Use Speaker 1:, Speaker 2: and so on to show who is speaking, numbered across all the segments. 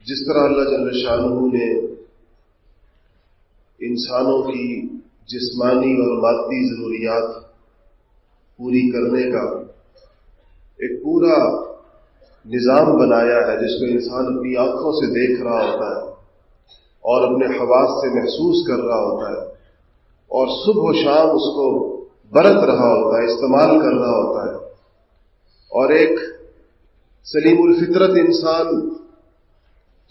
Speaker 1: جس طرح اللہ جل شانہ نے انسانوں کی جسمانی اور مادی ضروریات پوری کرنے کا ایک پورا نظام بنایا ہے، جس کو انسان اپنی آنکھوں سے دیکھ رہا ہوتا ہے اور اپنے حواس سے محسوس کر رہا ہوتا ہے، اور صبح و شام اس کو برت رہا ہوتا ہے، استعمال کر رہا ہوتا ہے، اور ایک سلیم الفطرت انسان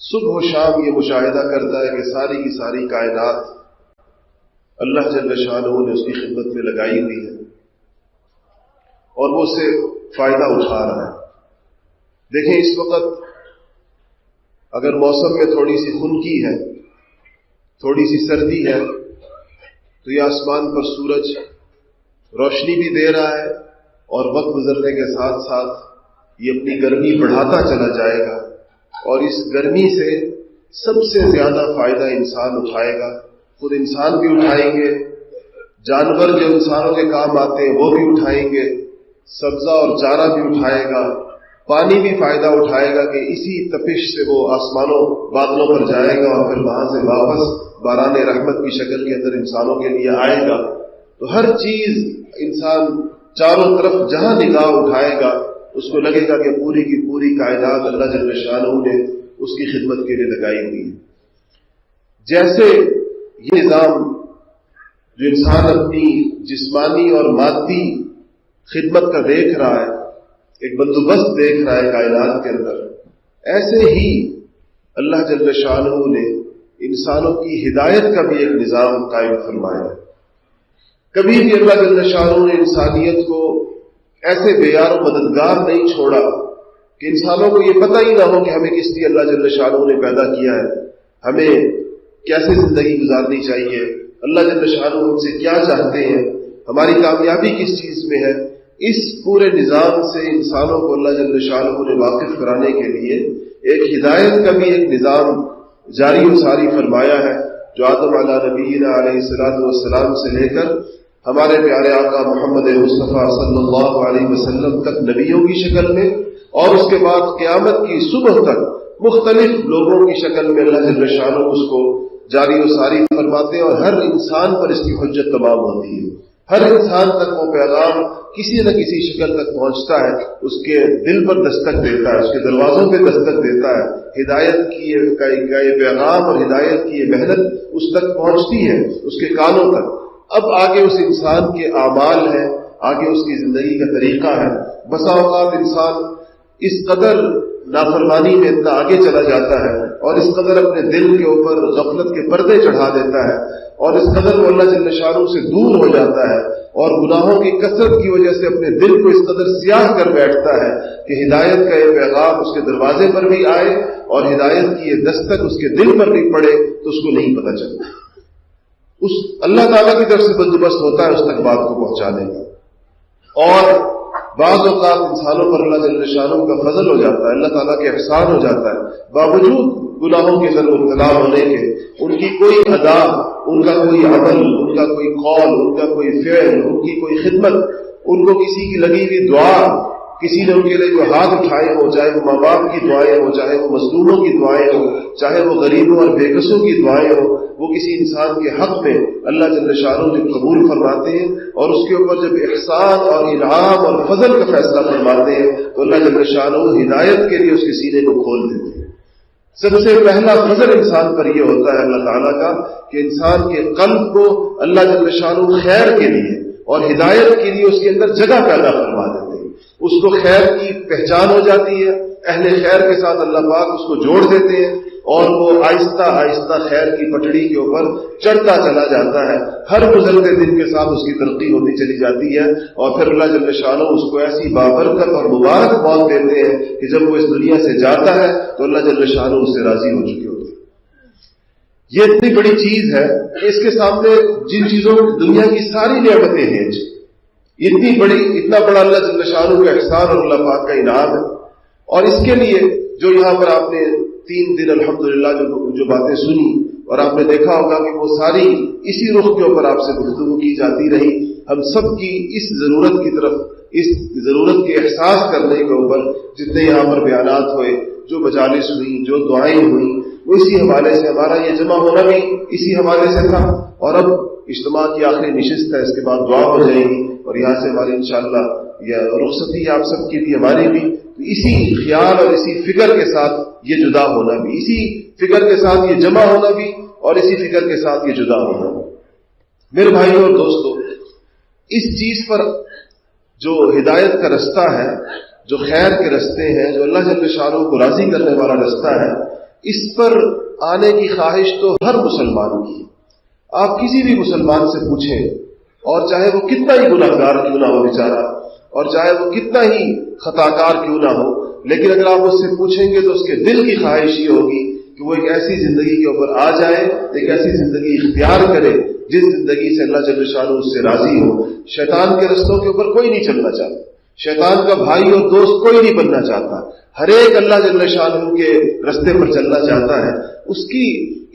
Speaker 1: صبح و شام یہ مشاہدہ کرتا ہے کہ ساری کی ساری کائنات اللہ جل شانہ نے اس کی خدمت میں لگائی ہوئی ہے اور وہ اسے فائدہ اٹھا رہا ہے۔ دیکھیں اس وقت اگر موسم میں تھوڑی سی خنکی ہے، تھوڑی سی سردی ہے، تو یہ آسمان پر سورج روشنی بھی دے رہا ہے اور وقت گزرنے کے ساتھ ساتھ یہ اپنی گرمی بڑھاتا چلا جائے گا، اور اس گرمی سے سب سے زیادہ فائدہ انسان اٹھائے گا۔ خود انسان بھی اٹھائیں گے، جانور جو انسانوں کے کام آتے ہیں وہ بھی اٹھائیں گے، سبزہ اور چارہ بھی اٹھائے گا، پانی بھی فائدہ اٹھائے گا کہ اسی تپش سے وہ آسمانوں بادلوں پر جائے گا اور پھر وہاں سے واپس باران رحمت کی شکل کے اندر انسانوں کے لیے آئے گا۔ تو ہر چیز انسان چاروں طرف جہاں نگاہ اٹھائے گا اس کو لگے گا کہ پوری کی پوری کائنات اللہ جل شانہ نے اس کی خدمت کے لیے لگائی ہوئی ہے۔ جیسے یہ نظام جو انسان اپنی جسمانی اور مادی خدمت کا دیکھ رہا ہے، ایک بندوبست دیکھ رہا ہے کائنات کے اندر، ایسے ہی اللہ جل شانہ نے انسانوں کی ہدایت کا بھی ایک نظام قائم فرمایا ہے۔ کبھی بھی اللہ جل شانہ نے انسانیت کو ایسے بے یار و مددگار نہیں چھوڑا کہ انسانوں کو یہ پتہ ہی نہ ہو کہ ہمیں کس لیے اللہ جل شانہ نے پیدا کیا ہے، ہمیں کیسے زندگی گزارنی چاہیے، اللہ جل شانہ ہم سے کیا چاہتے ہیں، ہماری کامیابی کس چیز میں ہے۔ اس پورے نظام سے انسانوں کو اللہ جل شانہ نے واقف کرانے کے لیے ایک ہدایت کا بھی ایک نظام جاری و ساری فرمایا ہے، جو آدم علیہ نبینا علیہ الصلوۃ والسلام سے لے کر ہمارے پیارے آقا محمد مصطفیٰ صلی اللہ علیہ وسلم تک نبیوں کی شکل میں، اور اس کے بعد قیامت کی صبح تک مختلف لوگوں کی شکل میں اللہ جل شانہ اس کو جاری و ساری فرماتے ہیں، اور ہر انسان پر اس کی حجت تمام ہوتی ہے۔ ہر انسان تک وہ پیغام کسی نہ کسی شکل تک پہنچتا ہے، اس کے دل پر دستک دیتا ہے، اس کے دروازوں پہ دستک دیتا ہے، ہدایت کی یہ پیغام اور ہدایت کی یہ محنت اس تک پہنچتی ہے، اس کے کانوں تک۔ اب آگے اس انسان کے اعمال ہیں، آگے اس کی زندگی کا طریقہ ہے۔ بسا اوقات انسان اس قدر نافرمانی میں اتنا آگے چلا جاتا ہے اور اس قدر اپنے دل کے اوپر غفلت کے پردے چڑھا دیتا ہے، اور اس قدر وہ اللہ جل شانہ سے دور ہو جاتا ہے، اور گناہوں کی کثرت کی وجہ سے اپنے دل کو اس قدر سیاہ کر بیٹھتا ہے کہ ہدایت کا یہ پیغام اس کے دروازے پر بھی آئے اور ہدایت کی یہ دستک اس کے دل پر بھی پڑے تو اس کو نہیں پتہ چلتا۔ اس اللہ تعالیٰ کی طرف سے بندوبست ہوتا ہے اس تک بات کو پہنچانے کا، اور بعض اوقات انسانوں پر اللہ جل شانہ کا فضل ہو جاتا ہے، اللہ تعالیٰ کے احسان ہو جاتا ہے، باوجود گناہوں کے اندر مبتلا ہونے کے ان کی کوئی ادا، ان کا کوئی عمل، ان کا کوئی قول، ان کا کوئی فعل، ان کی کوئی خدمت، ان کو کسی کی لگی ہوئی دعا، کسی نے ان کے لیے جو ہاتھ اٹھائے ہو، چاہے وہ ماں باپ کی دعائیں ہوں، چاہے وہ مظلوموں کی دعائیں ہوں، چاہے وہ غریبوں اور بے کسوں کی دعائیں ہوں، وہ کسی انسان کے حق میں اللہ جل شانہ جب قبول فرماتے ہیں اور اس کے اوپر جب احسان اور انعام اور فضل کا فیصلہ فرماتے ہیں تو اللہ جل شانہ ہدایت کے لیے اس کے سینے کو کھول دیتے ہیں۔ سب سے پہلا فضل انسان پر یہ ہوتا ہے اللہ تعالیٰ کا کہ انسان کے قلب کو اللہ جل شانہ خیر کے لیے اور ہدایت کے لیے اس کے اندر جگہ پیدا فرما دیتے ہیں، اس کو خیر کی پہچان ہو جاتی ہے، اہل خیر کے ساتھ اللہ پاک اس کو جوڑ دیتے ہیں، اور وہ آہستہ آہستہ خیر کی پٹڑی کے اوپر چڑھتا چلا جاتا ہے، ہر گزرتے دن کے ساتھ اس کی ترقی ہوتی چلی جاتی ہے، اور پھر اللہ جل شانہ اس کو ایسی بابرکت اور مبارک موت دیتے ہیں کہ جب وہ اس دنیا سے جاتا ہے تو اللہ جل شانہ اس سے راضی ہو چکے ہوتے ہیں۔ یہ اتنی بڑی چیز ہے کہ اس کے سامنے جن چیزوں دنیا کی ساری نعمتیں ہیں، اتنا بڑا اللہ جل شانہ کا احسان اور اللہ پاک کا انعام ہے، اور اس کے لیے جو یہاں پر آپ نے 3 دن الحمدللہ جو باتیں سنی، اور آپ نے دیکھا ہوگا کہ وہ ساری اسی رخ کے اوپر آپ سے گفتگو کی جاتی رہی ہم سب کی اس ضرورت کی طرف، اس ضرورت کے احساس کرنے کے اوپر جتنے یہاں پر بیانات ہوئے، جو مجالس ہوئی، جو دعائیں ہوئیں، وہ اسی حوالے سے، ہمارا یہ جمع ہونا بھی اسی حوالے سے تھا. اور اب اجتماع کی آخری نشست ہے، اس کے بعد دعا ہو جائے گی اور یہاں سے ہماری انشاءاللہ یہ رخصتی آپ سب کی بھی، ہماری بھی. تو اسی خیال اور اسی فکر کے ساتھ یہ جدا ہونا بھی، اسی فکر کے ساتھ یہ جمع ہونا بھی، اور اسی فکر کے ساتھ یہ جدا ہونا. میرے بھائیوں اور دوستو، اس چیز پر جو ہدایت کا رستہ ہے، جو خیر کے رستے ہیں، جو اللہ جل شانہ کو راضی کرنے والا رستہ ہے، اس پر آنے کی خواہش تو ہر مسلمان کی. آپ کسی بھی مسلمان سے پوچھیں، اور چاہے وہ کتنا ہی گناہگار کیوں نہ ہو بیچارہ، اور چاہے وہ کتنا ہی خطاکار کیوں نہ ہو، لیکن اگر آپ اس سے پوچھیں گے تو اس کے دل کی خواہش یہ ہوگی کہ وہ ایک ایسی زندگی کے اوپر آ جائے، ایک ایسی زندگی اختیار کرے جس زندگی سے اللہ جل شانہ اس سے راضی ہو. شیطان کے رستوں کے اوپر کوئی نہیں چلنا چاہتا، شیطان کا بھائی اور دوست کوئی نہیں بننا چاہتا. ہر ایک اللہ جل شانہ کے رستے پر چلنا چاہتا ہے. اس کی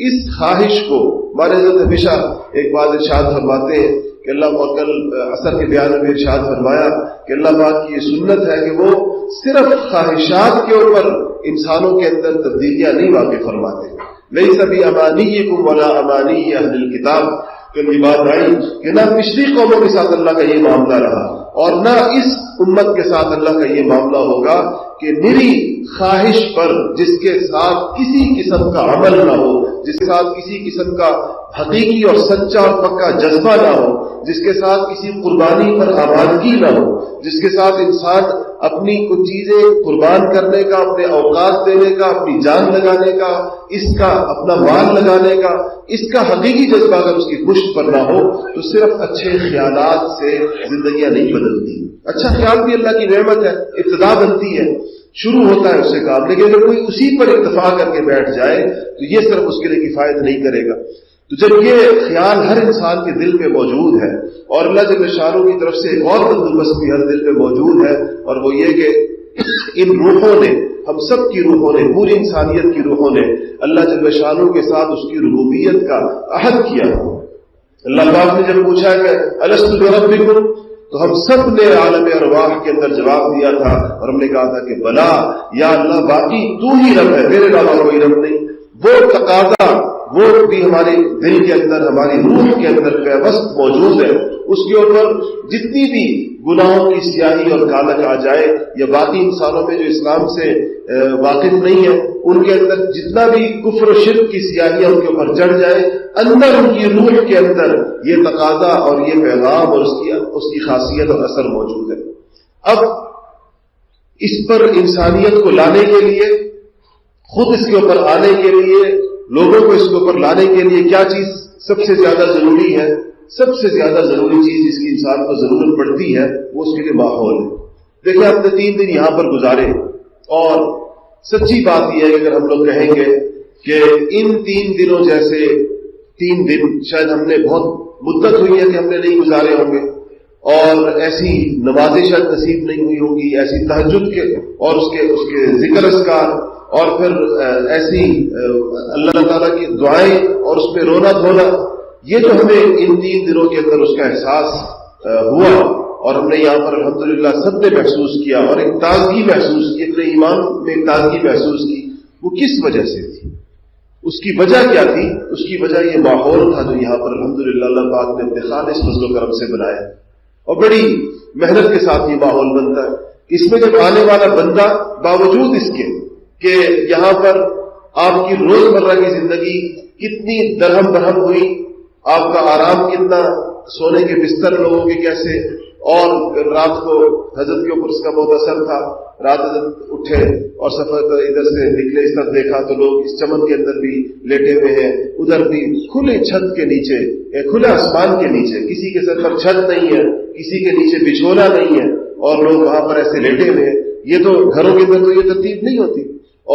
Speaker 1: اس خواہش کو ہمارے حضرت ہمیشہ ایک بات ارشاد فرماتے ہیں کہ اللہ پاک کل عصر کے بیان میں ارشاد فرمایا کہ اللہ پاک کی یہ سنت ہے کہ وہ صرف خواہشات کے اوپر انسانوں کے اندر تبدیلیاں نہیں واقع فرماتے. لیس بامانیکم ولا امانی اہل الکتاب، کہ یہ بات آئی کہ نہ پچھلی قوموں کے ساتھ اللہ کا یہ معاملہ رہا اور نہ اس امت کے ساتھ اللہ کا یہ معاملہ ہوگا کہ نری خواہش پر، جس کے ساتھ کسی قسم کا عمل نہ ہو، جس کے ساتھ کسی قسم کا حقیقی اور سچا اور پکا جذبہ نہ ہو، جس کے ساتھ کسی قربانی پر آمادگی نہ ہو، جس کے ساتھ انسان اپنی کچھ چیزیں قربان کرنے کا، اپنے اوقات دینے کا، اپنی جان لگانے کا، اس کا اپنا مال لگانے کا، اس کا حقیقی جذبہ اگر اس کی پشت پر نہ ہو تو صرف اچھے خیالات سے زندگیاں نہیں بدلتی. اچھا خیال بھی اللہ کی نعمت ہے، ابتدا بنتی ہے، شروع ہوتا ہے اس سے کام، لیکن اگر کوئی اسی پر اکتفا کر کے بیٹھ جائے تو یہ صرف اس کے لیے کفایت نہیں کرے گا. تو جب یہ خیال ہر انسان کے دل میں موجود ہے، اور اللہ جل شانہ کی طرف سے ایک اور بندوبست بھی ہر دل میں موجود ہے، اور وہ یہ کہ ان روحوں نے، ہم سب کی روحوں نے، پوری انسانیت کی روحوں نے اللہ جل شانہ کے ساتھ اس کی ربوبیت کا عہد کیا. اللہ پاک نے جب پوچھا کہ الست بربکم، تو ہم سب نے عالم ارواح کے اندر جواب دیا تھا، اور ہم نے کہا تھا کہ بلا یا اللہ، باقی تو ہی رب ہے، میرے علاوہ کوئی رب نہیں. وہ تقاضا وہ بھی ہمارے دل کے اندر، ہماری روح کے اندر پیوست موجود ہے. اس کے اوپر جتنی بھی گناہوں کی سیاہی اور کالک آ جائے، یا باقی انسانوں میں جو اسلام سے واقف نہیں ہے ان کے اندر جتنا بھی کفر و شرک کی سیاہیاں ان کے اوپر چڑھ جائے، اندر ان کی روح کے اندر یہ تقاضا اور یہ پیغام اور اس کی خاصیت اور اثر موجود ہے. اب اس پر انسانیت کو لانے کے لیے، خود اس کے اوپر آنے کے لیے، لوگوں کو اس کے اوپر لانے کے لیے کیا چیز سب سے زیادہ ضروری ہے؟ سب سے زیادہ ضروری چیز جس کی انسان کو ضرورت پڑتی ہے وہ اس کے لیے ماحول ہے. دیکھیں ہم نے 3 دن یہاں پر گزارے، اور سچی بات یہ ہے کہ اگر ہم لوگ کہیں گے کہ ان 3 دنوں جیسے 3 دن شاید ہم نے بہت مدت ہوئی ہے کہ ہم نے نہیں گزارے ہوں گے، اور ایسی نمازیں شاید نصیب نہیں ہوئی ہوں گی، ایسی تہجد کے اور اس کے ذکر اذکار، اور پھر ایسی اللہ تعالیٰ کی دعائیں اور اس میں رونا دھونا، یہ جو ہمیں ان 3 دنوں کے اندر اس کا احساس ہوا، اور ہم نے یہاں پر الحمدللہ سب نے محسوس کیا، اور ایک تازگی محسوس کی، اپنے ایمان میں ایک تازگی محسوس کی. وہ کس وجہ سے تھی؟ اس کی وجہ کیا تھی؟ اس کی وجہ یہ ماحول تھا جو یہاں پر الحمدللہ اللہ پاک نے اپنے خالص فضل و کرم سے بنایا، اور بڑی محنت کے ساتھ یہ ماحول بنتا ہے. اس میں جب آنے والا بندہ باوجود اس کے کہ یہاں پر آپ کی روزمرہ کی زندگی کتنی درہم برہم ہوئی، آپ کا آرام کتنا، سونے کے بستر لوگوں کے کیسے، اور رات کو حضرت کے اوپر اس کا بہت اثر تھا. رات حضرت اٹھے اور سفر ادھر سے نکلے، اس طرف دیکھا تو لوگ اس چمن کے اندر بھی لیٹے ہوئے ہیں، ادھر بھی کھلے چھت کے نیچے، کھلے آسمان کے نیچے، کسی کے سر پر چھت نہیں ہے، کسی کے نیچے بچھونا نہیں ہے، اور لوگ وہاں پر ایسے لیٹے ہوئے ہیں. یہ تو گھروں کے اندر تو یہ ترتیب نہیں ہوتی،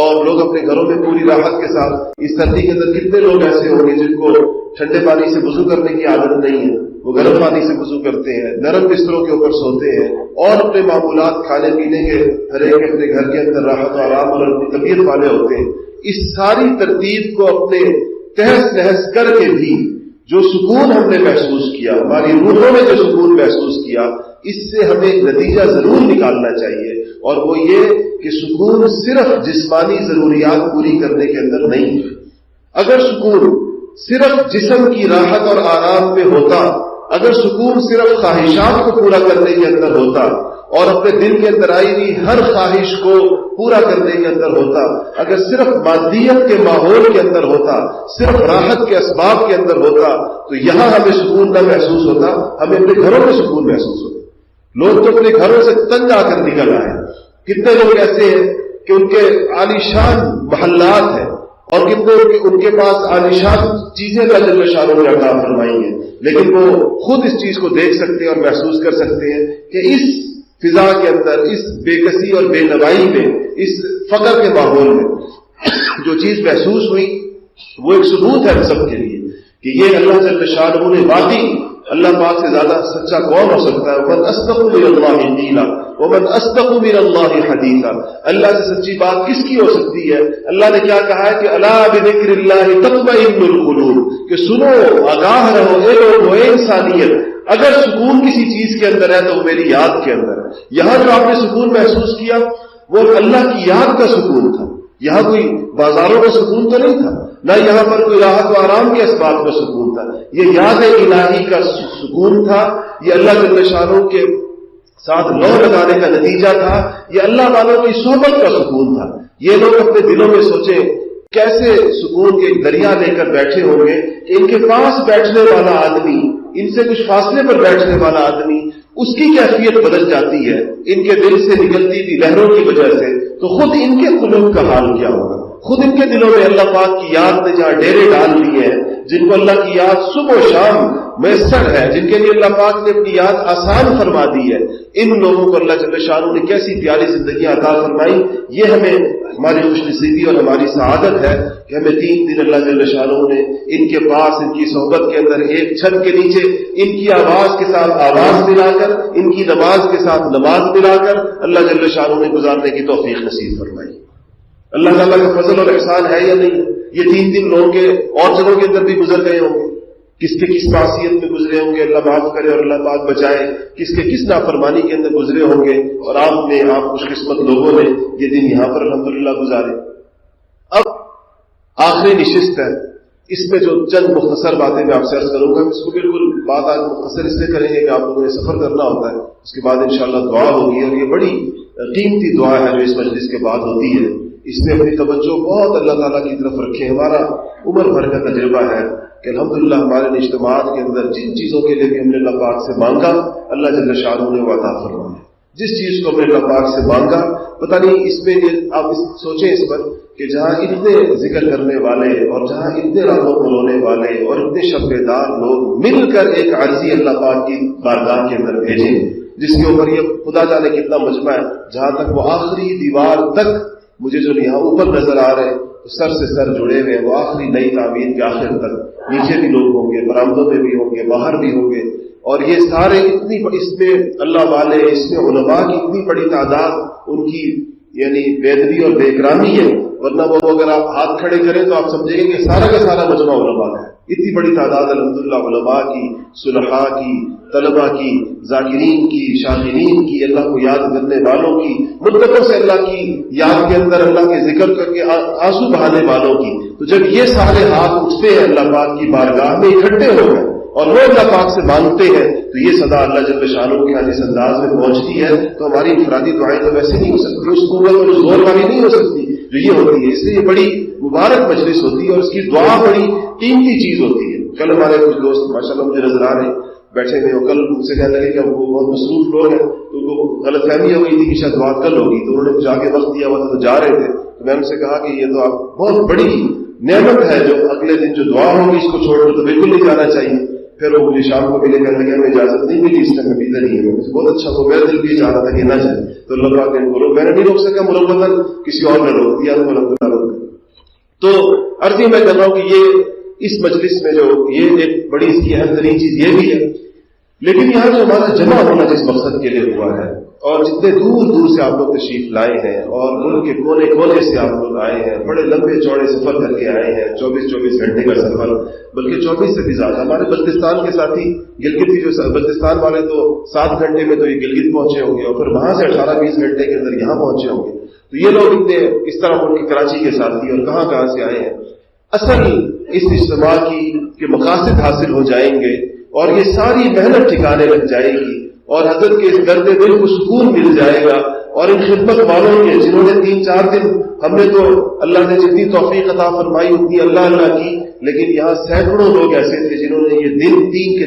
Speaker 1: اور لوگ اپنے گھروں میں پوری راحت کے ساتھ، اس سردی کے اندر کتنے لوگ ایسے ہوں گے جن کو ٹھنڈے پانی سے وضو کرنے کی عادت نہیں ہے، وہ گرم پانی سے وضو کرتے ہیں، نرم بستروں کے اوپر سوتے ہیں، اور اپنے معمولات کھانے پینے کے ہر ایک اپنے گھر کے اندر راحت و آرام اور اپنی طبیعت والے ہوتے ہیں. اس ساری ترتیب کو اپنے تہس نہس کر کے بھی جو سکون ہم نے محسوس کیا، ہماری روحوں میں جو سکون محسوس کیا، اس سے ہمیں ایک نتیجہ ضرور نکالنا چاہیے، اور وہ یہ کہ سکون صرف جسمانی ضروریات پوری کرنے کے اندر نہیں ہے۔ اگر سکون صرف جسم کی راحت اور آرام میں ہوتا، اگر سکون صرف خواہشات کو پورا کرنے کے اندر ہوتا اور اپنے دل کے اندر آئی ہوئی ہر خواہش کو پورا کرنے کے اندر ہوتا، اگر صرف مادیت کے ماحول کے اندر ہوتا، صرف راحت کے اسباب کے اندر ہوتا، تو یہاں ہمیں سکون نہ محسوس ہوتا، ہمیں اپنے گھروں میں سکون محسوس ہوتا۔ لوگ تو اپنے گھروں سے تنگ آ کر نکل آئے، کتنے لوگ ایسے ہیں کہ ان کے عالیشان محلات ہیں اور کتنے ان کے پاس عالیشان چیزیں اللہ جل شانہ نے عطا فرمائی ہیں، لیکن وہ خود اس چیز کو دیکھ سکتے ہیں اور محسوس کر سکتے ہیں کہ اس فضا کے اندر، اس بے کسی اور بے نوائی میں، اس فقر کے ماحول میں جو چیز محسوس ہوئی وہ ایک ثبوت ہے ہم سب کے لیے کہ یہ اللہ جل شانہ نے واقعی اللہ پاک سے زیادہ سچا کون ہو سکتا ہے؟ ومن اصدق من اللہ قیلا ومن اصدق من اللہ حدیثا، اللہ سے سچی بات کس کی ہو سکتی ہے؟ اللہ نے کیا کہا ہے کہ الا بذکر اللہ تطمئن القلوب، کہ سنو، آگاہ رہو، اے لوگو، اے انسانیت، اگر سکون کسی چیز کے اندر ہے تو وہ میری یاد کے اندر ہے۔ یہاں جو آپ نے سکون محسوس کیا وہ اللہ کی یاد کا سکون تھا، یہاں کوئی بازاروں کا سکون تو نہیں تھا، نہ یہاں پر کوئی راحت و آرام کے اسباب کا سکون تھا، یہ یاد الہی کا سکون تھا، یہ اللہ جل شانہ کے ساتھ لو لگانے کا نتیجہ تھا، یہ اللہ والوں کی صحبت کا سکون تھا۔ یہ لوگ اپنے دلوں میں سوچیں کیسے سکون کے دریا لے کر بیٹھے ہوں گے کہ ان کے پاس بیٹھنے والا آدمی، ان سے کچھ فاصلے پر بیٹھنے والا آدمی، اس کی کیفیت بدل جاتی ہے ان کے دل سے نکلتی تھی لہروں کی وجہ سے، تو خود ان کے قلوب کا حال کیا ہوگا؟ خود ان کے دلوں میں اللہ پاک کی یاد نے جہاں ڈیرے ڈال دیے ہیں، جن کو اللہ کی یاد صبح و شام میسر ہے، جن کے لیے اللہ پاک نے اپنی یاد آسان فرما دی ہے، ان لوگوں کو اللہ جل شانہ نے کیسی پیاری زندگی عطا فرمائی۔ یہ ہمیں ہماری خوش نصیبی اور ہماری سعادت ہے کہ ہمیں 3 دن اللہ جل شانہ نے ان کے پاس، ان کی صحبت کے اندر، ایک چھت کے نیچے، ان کی آواز کے ساتھ آواز ملا کر، ان کی نماز کے ساتھ نماز ملا کر اللہ جل شانہ نے گزارنے کی توفیق نصیب فرمائی۔ اللہ تعالیٰ کا فضل اور احسان ہے یا نہیں؟ یہ 3 دن لوگوں کے اور جگہوں کے اندر بھی گزر گئے ہوں گے، کس کے کس معصیت میں گزرے ہوں گے، اللہ معاف کرے اور اللہ پاک بچائے، کس کے کس نافرمانی کے اندر گزرے ہوں گے، اور آپ خوش قسمت لوگوں نے یہ دن یہاں پر الحمدللہ گزارے۔ اب آخری نشست ہے، اس میں جو چند مختصر باتیں میں آپ سے عرض کروں گا، اس کو بالکل بات آج مختصر اس لیے کریں گے کہ آپ لوگوں نے سفر کرنا ہوتا ہے، اس کے بعد انشاءاللہ دعا ہوگی، اور یہ بڑی قیمتی دعا ہے جو اس مجلس کے بعد ہوتی ہے، اس میں اپنی توجہ بہت اللہ تعالیٰ کی طرف رکھیں۔ ہمارا عمر بھر کا تجربہ ہے کہ الحمدللہ ہمارے اجتماعات کے اندر جن چیزوں کے لیے بھی ہم نے اللہ پاک سے مانگا، اللہ جل شانہ نے وہ عطا فرمایا۔ جس چیز کو ہم نے اللہ پاک سے مانگا، پتہ نہیں اس میں آپ سوچیں اس پر کہ جہاں اتنے ذکر کرنے والے اور جہاں اتنے راتوں کو رونے والے اور اتنے شب بیدار لوگ مل کر ایک عرضی اللہ پاک کی بارگاہ کے اندر بھیجیں، جس کے اوپر یہ خدا جانے کتنا مجمع ہے، جہاں تک وہ آخری دیوار تک مجھے جو یہاں اوپر نظر آ رہے ہیں سر سے سر جڑے ہوئے ہیں، وہ آخری نئی تعمیر کے آخر تک، نیچے بھی لوگ ہوں گے، برآمدوں میں بھی ہوں گے، باہر بھی ہوں گے، اور یہ سارے اتنی اس میں اللہ والے، اس میں علماء کی اتنی بڑی تعداد، ان کی یعنی بے ادبی اور بے اکرامی ہے، ورنہ وہ اگر آپ ہاتھ کھڑے کریں تو آپ سمجھیں گے کہ سارا کا سارا مجمع علماء ہے۔ اتنی بڑی تعداد الحمدللہ علماء کی، صلحاء کی، طلباء کی، ذاکرین کی، شاکرین کی، اللہ کو یاد کرنے والوں کی، مدتوں سے اللہ کی یاد کے اندر اللہ کے ذکر کر کے آنسو بہانے والوں کی، تو جب یہ سارے ہاتھ اٹھتے ہیں اللہ پاک کی بارگاہ میں اکٹھے ہو گئے اور وہ اللہ پاک سے مانگتے ہیں، تو یہ صدا اللہ جل شانہ کے حدیث انداز میں پہنچتی ہے، تو ہماری انفرادی دعائیں تو ویسے نہیں ہو سکتی، اس قوت اور اس زور والی نہیں ہو سکتی جو یہ ہوتی ہے، اس لیے یہ بڑی مبارک مجلس ہوتی ہے اور اس کی دعا بڑی قیمتی چیز ہوتی ہے۔ کل ہمارے کچھ دوست ماشاءاللہ مجھے نظر آ رہے ہیں بیٹھے ہوئے، کل مجھ سے کہنے لگے کہ وہ بہت مصروف لوگ ہیں، تو ان کو غلط فہمی ہو گئی تھی کہ شاید دعا کل ہوگی، تو انہوں نے مجھے آگے وقت دیا ہوا تھا تو جا رہے تھے، تو میں ان سے کہا کہ یہ تو آپ بہت بڑی نعمت ہے جو اگلے دن جو دعا ہوگی اس کو چھوڑ کر تو بالکل نہیں جانا چاہیے۔ پھر وہ مجھے شام کو ملے کہنے لگے ہمیں اجازت نہیں ملی، اس ٹائم میں ادھر ہی ہے، بہت اچھا ہو، میرا دل بھی چاہ رہا تھا کہ نہ جائے، تو اللہ پاک نے ان کو میں نے نہیں روک سکا، مربتاً کسی اور نے روک دیا، تو عرض میں کر رہا ہوں کہ یہ اس مجلس میں جو یہ ایک بڑی اس کی اہم ترین چیز یہ بھی ہے لیکن یہاں جو ہمارا جمع ہونا جس مقصد کے لیے ہوا ہے، اور جتنے دور دور سے آپ لوگ تشریف لائے ہیں اور ملک کے کونے کونے سے آپ لوگ آئے ہیں، بڑے لمبے چوڑے سفر کر کے آئے ہیں، 24 گھنٹے کا سفر، بلکہ 24 سے بھی زیادہ۔ ہمارے بلتستان کے ساتھی گلگت کی جو بلتستان والے تو 7 گھنٹے میں تو یہ گلگت پہنچے ہوں گے، اور پھر وہاں سے 18-20 گھنٹے کے اندر یہاں پہنچے ہوں گے۔ تو یہ لوگ اتنے اس طرح ملک کراچی کے ساتھی اور کہاں کہاں سے آئے ہیں۔ اصل اس اجتماع کے مقاصد حاصل ہو جائیں گے اور یہ ساری محنت ٹھکانے لگ جائے گی، اور حضرت کے اس درد دل کو سکون مل جائے گا، اور ان خدمت والوں کے جنہوں نے 3-4 دن، ہم نے تو اللہ نے جتنی توفیق عطا فرمائی اتنی اللہ کی، لیکن یہاں سینکڑوں لوگ ایسے تھے جنہوں نے یہ دن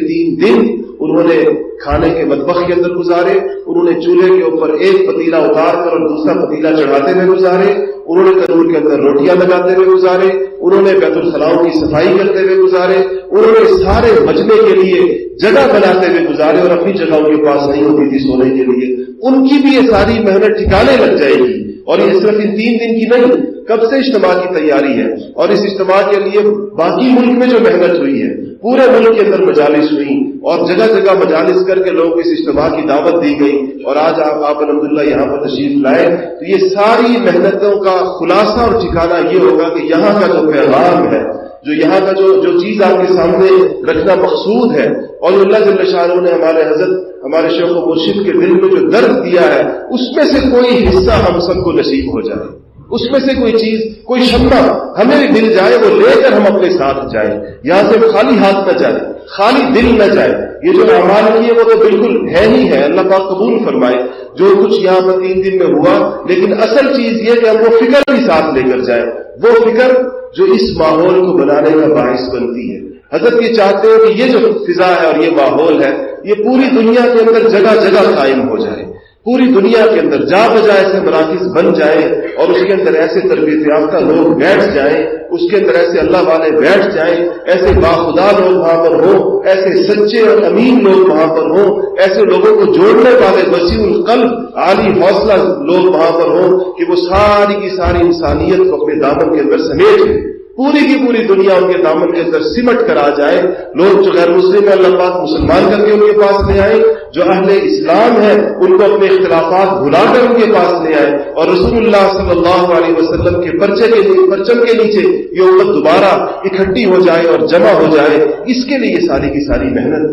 Speaker 1: 3 دن انہوں نے کھانے کے مطبخ کے اندر گزارے، انہوں نے چولہے کے اوپر ایک پتیلا اتار کر اور دوسرا پتیلا چڑھاتے ہوئے گزارے، انہوں نے تنور کے اندر روٹیاں لگاتے ہوئے گزارے، انہوں نے بیت الخلاؤں کی صفائی کرتے ہوئے گزارے، انہوں نے سارے مجمع کے لیے جگہ بناتے ہوئے گزارے، اور اپنی جگہ ان کے پاس نہیں ہوتی تھی سونے کے لیے، ان کی بھی یہ ساری محنت ٹھکانے لگ جائے گی۔ اور یہ صرف ان 3 دن کی نہیں، کب سے اجتماع کی تیاری ہے، اور اس اجتماع کے لیے باقی ملک میں جو محنت ہوئی ہے، پورے ملک کے اندر مجالس ہوئی اور جگہ جگہ مجالس کر کے لوگوں کو اس اجتماع کی دعوت دی گئی، اور آج آپ الحمدللہ یہاں پر تشریف لائے، تو یہ ساری محنتوں کا خلاصہ اور ٹھکانہ یہ ہوگا کہ یہاں کا جو پیغام ہے، جو یہاں کا جو چیز آپ کے سامنے رکھنا مقصود ہے، اور اللہ جل شانہ نے ہمارے حضرت ہمارے شیخ و مرشد کے دل میں جو درد دیا ہے، اس میں سے کوئی حصہ ہم سب کو نصیب ہو جائے، اس میں سے کوئی چیز، کوئی شمع ہمیں بھی مل جائے، وہ لے کر ہم اپنے ساتھ جائیں، یہاں سے خالی ہاتھ نہ جائے، خالی دل نہ جائے۔ یہ جو اعمال کیے وہ تو بالکل ہے ہی ہے، اللہ پاک قبول فرمائے جو کچھ یہاں پر 3 دن میں ہوا، لیکن اصل چیز یہ کہ ہم وہ فکر بھی ساتھ لے کر جائیں، وہ فکر جو اس ماحول کو بنانے کا باعث بنتی ہے۔ حضرت یہ چاہتے ہیں کہ یہ جو فضا ہے اور یہ ماحول ہے، یہ پوری دنیا کے اندر جگہ جگہ قائم ہو جائے، پوری دنیا کے اندر جا بجا ایسے مراکز بن جائیں، اور اس کے اندر ایسے تربیت یافتہ لوگ بیٹھ جائیں، اس کے اندر ایسے اللہ والے بیٹھ جائیں، ایسے باخدا لوگ وہاں پر ہوں، ایسے سچے اور امین لوگ وہاں پر ہوں، ایسے لوگوں کو جوڑنے والے وسیع القلب عالی حوصلہ لوگ وہاں پر ہوں کہ وہ ساری کی ساری انسانیت کو اپنے دامن کے اندر سمیٹ لیں، پوری کی پوری دنیا ان کے دامن کے اندر سمٹ کر آ جائے۔ لوگ جو غیر مسلم ہیں اللہ پاک مسلمان کر کے ان کے پاس لے آئے، جو اہل اسلام ہے ان کو اپنے اختلافات بھلا کر ان کے پاس لے آئے، اور رسول اللہ صلی اللہ علیہ وسلم کے پرچم کے نیچے یہ امت دوبارہ اکٹھی ہو جائے اور جمع ہو جائے۔ اس کے لیے یہ ساری کی ساری محنت،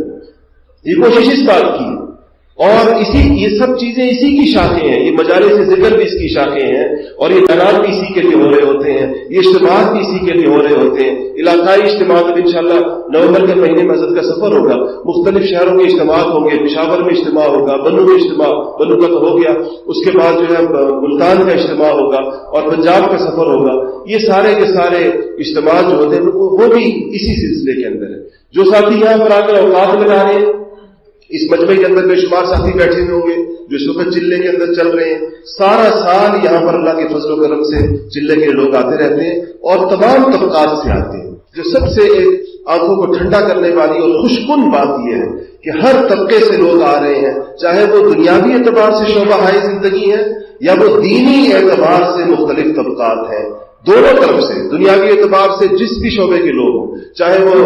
Speaker 1: یہ کوشش اس بات کی، اور یہ سب چیزیں اسی کی شاخیں ہیں، یہ مجالس سے ذکر بھی اس کی شاخیں ہیں، اور یہ بیانات بھی اسی کے لیے ہو رہے ہوتے ہیں، یہ اجتماعات بھی اسی کے لیے ہو رہے ہوتے ہیں۔ علاقائی اجتماعات اب انشاءاللہ نومبر کے مہینے میں حضرت کا سفر ہوگا، مختلف شہروں کے اجتماعات ہوں گے، پشاور میں اجتماع ہوگا، بنو میں اجتماع، بنو کا تو ہو گیا، اس کے بعد جو ہے ملتان کا اجتماع ہوگا اور پنجاب کا سفر ہوگا۔ یہ سارے کے سارے اجتماعات جو ہوتے ہیں وہ بھی اسی سلسلے کے اندر ہے۔ جو ساتھی یہاں پر آ کر اوقات لگا رہے ہیں، اس مجمع کے اندر بے شمار ساتھی بیٹھے ہوئے ہوں گے جو اس وقت چلے کے اندر چل رہے ہیں، سارا سال یہاں پر اللہ کے فضل و کرم سے چلے کے لوگ آتے رہتے ہیں، اور تمام طبقات سے آتے ہیں۔ جو سب سے ایک آنکھوں کو ٹھنڈا کرنے والی اور خوشکن بات یہ ہے کہ ہر طبقے سے لوگ آ رہے ہیں، چاہے وہ دنیاوی اعتبار سے شعبہ ہائے زندگی ہے یا وہ دینی اعتبار سے مختلف طبقات ہیں، دونوں طرف سے دنیاوی اعتبار سے جس بھی شعبے کے لوگ ہوں، چاہے وہ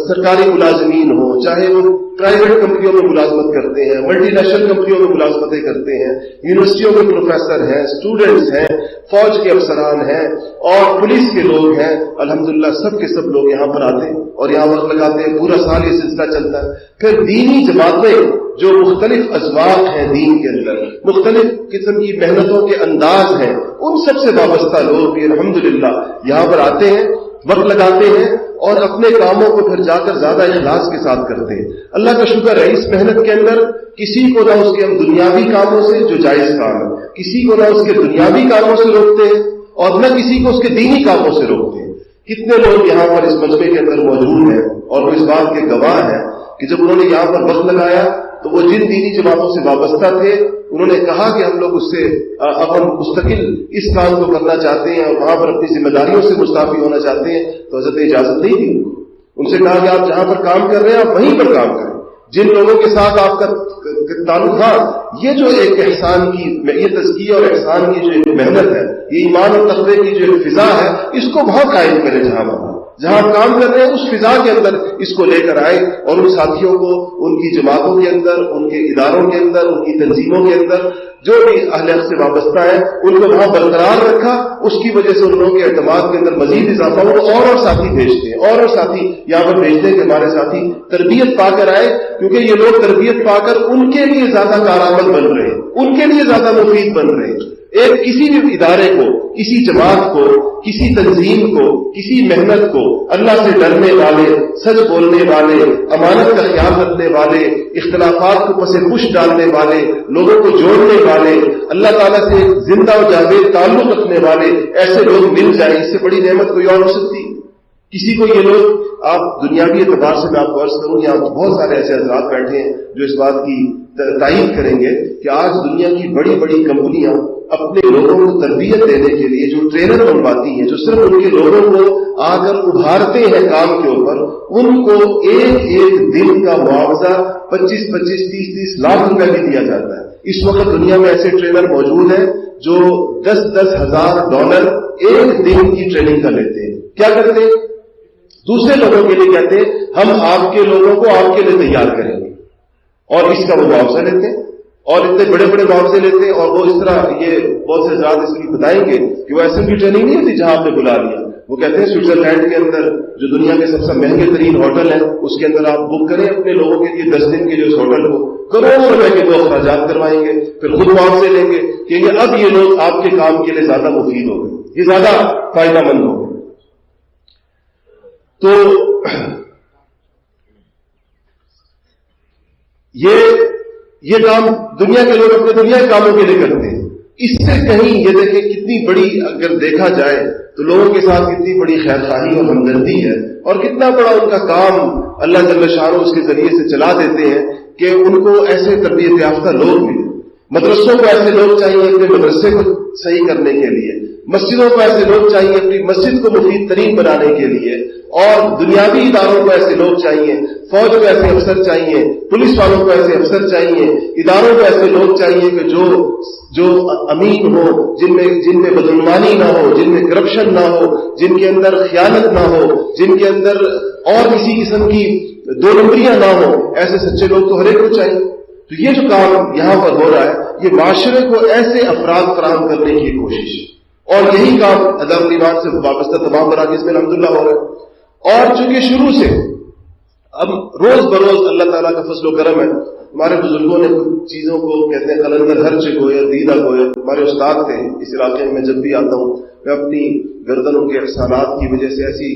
Speaker 1: سرکاری ملازمین ہوں، چاہے وہ پرائیویٹ کمپنیوں میں ملازمت کرتے ہیں، ملٹی نیشنل کمپنیوں میں ملازمتیں کرتے ہیں، یونیورسٹیوں میں پروفیسر ہیں، اسٹوڈنٹس ہیں، فوج کے افسران ہیں اور پولیس کے لوگ ہیں، الحمدللہ سب کے سب لوگ یہاں پر آتے ہیں اور یہاں وقت لگاتے ہیں، پورا سال یہ سلسلہ چلتا ہے۔ پھر دینی جماعتیں جو مختلف ازواق ہیں دین کے اندر، مختلف قسم کی محنتوں کے انداز ہیں، ان سب سے وابستہ لوگ بھی الحمدللہ یہاں پر آتے ہیں، وقت لگاتے ہیں اور اپنے کاموں کو پھر جا کر زیادہ اخلاص کے ساتھ کرتے ہیں۔ اللہ کا شکر ہے اس محنت کے اندر کسی کو نہ اس کے ہم دنیاوی کاموں سے جو جائز کام ہے، کسی کو نہ اس کے دنیاوی کاموں سے روکتے ہیں اور نہ کسی کو اس کے دینی کاموں سے روکتے ہیں۔ کتنے لوگ یہاں پر اس مجمع کے اندر موجود ہیں اور وہ اس بات کے گواہ ہیں کہ جب انہوں نے یہاں پر وقت لگایا تو وہ جن دینی جماعتوں سے وابستہ تھے انہوں نے کہا کہ ہم لوگ اس سے اب ہم مستقل اس کام کو کرنا چاہتے ہیں اور وہاں پر اپنی ذمہ داریوں سے مستعفی ہونا چاہتے ہیں، تو حضرت نے اجازت نہیں دی ان سے کہا کہ آپ جہاں پر کام کر رہے ہیں آپ وہیں پر کام کریں، جن لوگوں کے ساتھ آپ کا تعلق تھا، یہ جو ایک احسان کی، یہ تزکیہ اور احسان کی جو ایک محنت ہے، یہ ایمان اور تقوی کی جو ایک فضا ہے، اس کو وہاں قائم کریں جہاں پر، جہاں کام کر رہے ہیں اس فضا کے اندر اس کو لے کر آئے اور ان ساتھیوں کو ان کی جماعتوں کے اندر، ان کے اداروں کے اندر، ان کی تنظیموں کے اندر جو بھی اہل حق سے وابستہ ہے ان کو وہاں برقرار رکھا. اس کی وجہ سے ان لوگوں کے اعتماد کے اندر مزید اضافہ ہوا. اور ساتھی بھیجتے ہیں اور ساتھی یہاں پر بھیجتے ہیں کہ ہمارے ساتھی تربیت پا کر آئے، کیونکہ یہ لوگ تربیت پا کر ان کے لیے زیادہ کارآمد بن رہے ہیں، ان کے لیے زیادہ مفید بن رہے ہیں. ایک کسی بھی ادارے کو، کسی جماعت کو، کسی تنظیم کو، کسی محنت کو اللہ سے ڈرنے والے، سچ بولنے والے، امانت کا خیال رکھنے والے، اختلافات کو پس پش ڈالنے والے، لوگوں کو جوڑنے والے، اللہ تعالیٰ سے زندہ و جاوید تعلق رکھنے والے ایسے لوگ مل جائیں، اس سے بڑی نعمت کوئی اور ہو سکتی. کسی کو یہ لوگ آپ دنیاوی اعتبار سے میں آپ کو عرض کروں، یہاں بہت سارے ایسے حضرات بیٹھے ہیں جو اس بات کی تائید کریں گے کہ آج دنیا کی بڑی بڑی کمپنیاں اپنے لوگوں کو تربیت دینے کے لیے جو ٹرینر بنواتی ہیں، جو صرف ان کے لوگوں کو آ کر ابھارتے ہیں کام کے اوپر، ان کو ایک ایک دن کا معاوضہ 25 30 لاکھ روپے بھی دیا جاتا ہے. اس وقت دنیا میں ایسے ٹرینر موجود ہیں جو 10 ہزار ڈالر ایک دن کی ٹریننگ کا لیتے ہیں. کیا کرتے ہیں؟ دوسرے لوگوں کے لیے کہتے ہیں ہم آپ کے لوگوں کو آپ کے لیے تیار کریں گے، اور اس کا وہ معاوضہ لیتے ہیں اور اتنے بڑے بڑے معاوضے لیتے ہیں. اور وہ اس طرح یہ بہت سے حضرات اس لیے بتائیں گے کہ وہ ایسے بھی ٹریننگ نہیں ہوتی جہاں آپ نے بلا لیا. وہ کہتے ہیں سوئٹزرلینڈ کے اندر جو دنیا کے سب سے مہنگے ترین ہوٹل ہے اس کے اندر آپ بک کریں اپنے لوگوں کے لیے 10 دن کے جو اس ہوٹل کو کروڑوں روپے کے وہ اخراجات کروائیں گے، پھر خود معاوضے لیں گے کہ اب یہ لوگ آپ کے کام کے لیے زیادہ مفید ہو گئے، یہ زیادہ فائدہ مند ہو گئے. تو یہ کام دنیا کے لوگ اپنے دنیا کے کاموں کے لیے کرتے ہیں. اس سے کہیں یہ دیکھیں کتنی بڑی، اگر دیکھا جائے تو لوگوں کے ساتھ کتنی بڑی خیر خواہی اور ہمدردی ہے، اور کتنا بڑا ان کا کام اللہ جل شانہ اس کے ذریعے سے چلا دیتے ہیں کہ ان کو ایسے تربیت یافتہ لوگ ملے. مدرسوں کو ایسے لوگ چاہیے اپنے مدرسے کو صحیح کرنے کے لیے، مسجدوں کو ایسے لوگ چاہیے اپنی مسجد کو مفید ترین بنانے کے لیے، اور دنیاوی اداروں کو ایسے لوگ چاہیے، فوج کو ایسے افسر چاہیے، پولیس والوں کو ایسے افسر چاہیے، اداروں کو ایسے لوگ چاہیے کہ جو امین ہو، جن میں بدعنوانی نہ ہو، جن میں کرپشن نہ ہو، جن کے اندر خیانت نہ ہو، جن کے اندر اور کسی قسم کی دو نمبریاں نہ ہو. ایسے سچے لوگ تو ہر ایک کو چاہیے. تو یہ جو کام یہاں پر ہو رہا ہے یہ معاشرے کو ایسے افراد فراہم کرنے کی کوشش ہے، اور یہی کام حضرت ایمان سے وابستہ تمام مراکز میں الحمدللہ ہو رہا ہے. اور چونکہ شروع سے اب روز بروز اللہ تعالیٰ کا فضل و کرم ہے، ہمارے بزرگوں نے کچھ چیزوں کو کہتے ہیں قلندر ہر چکو یا دیدہ کو، ہمارے استاد تھے اس علاقے میں. جب بھی آتا ہوں میں اپنی گردن ان کے احسانات کی وجہ سے ایسی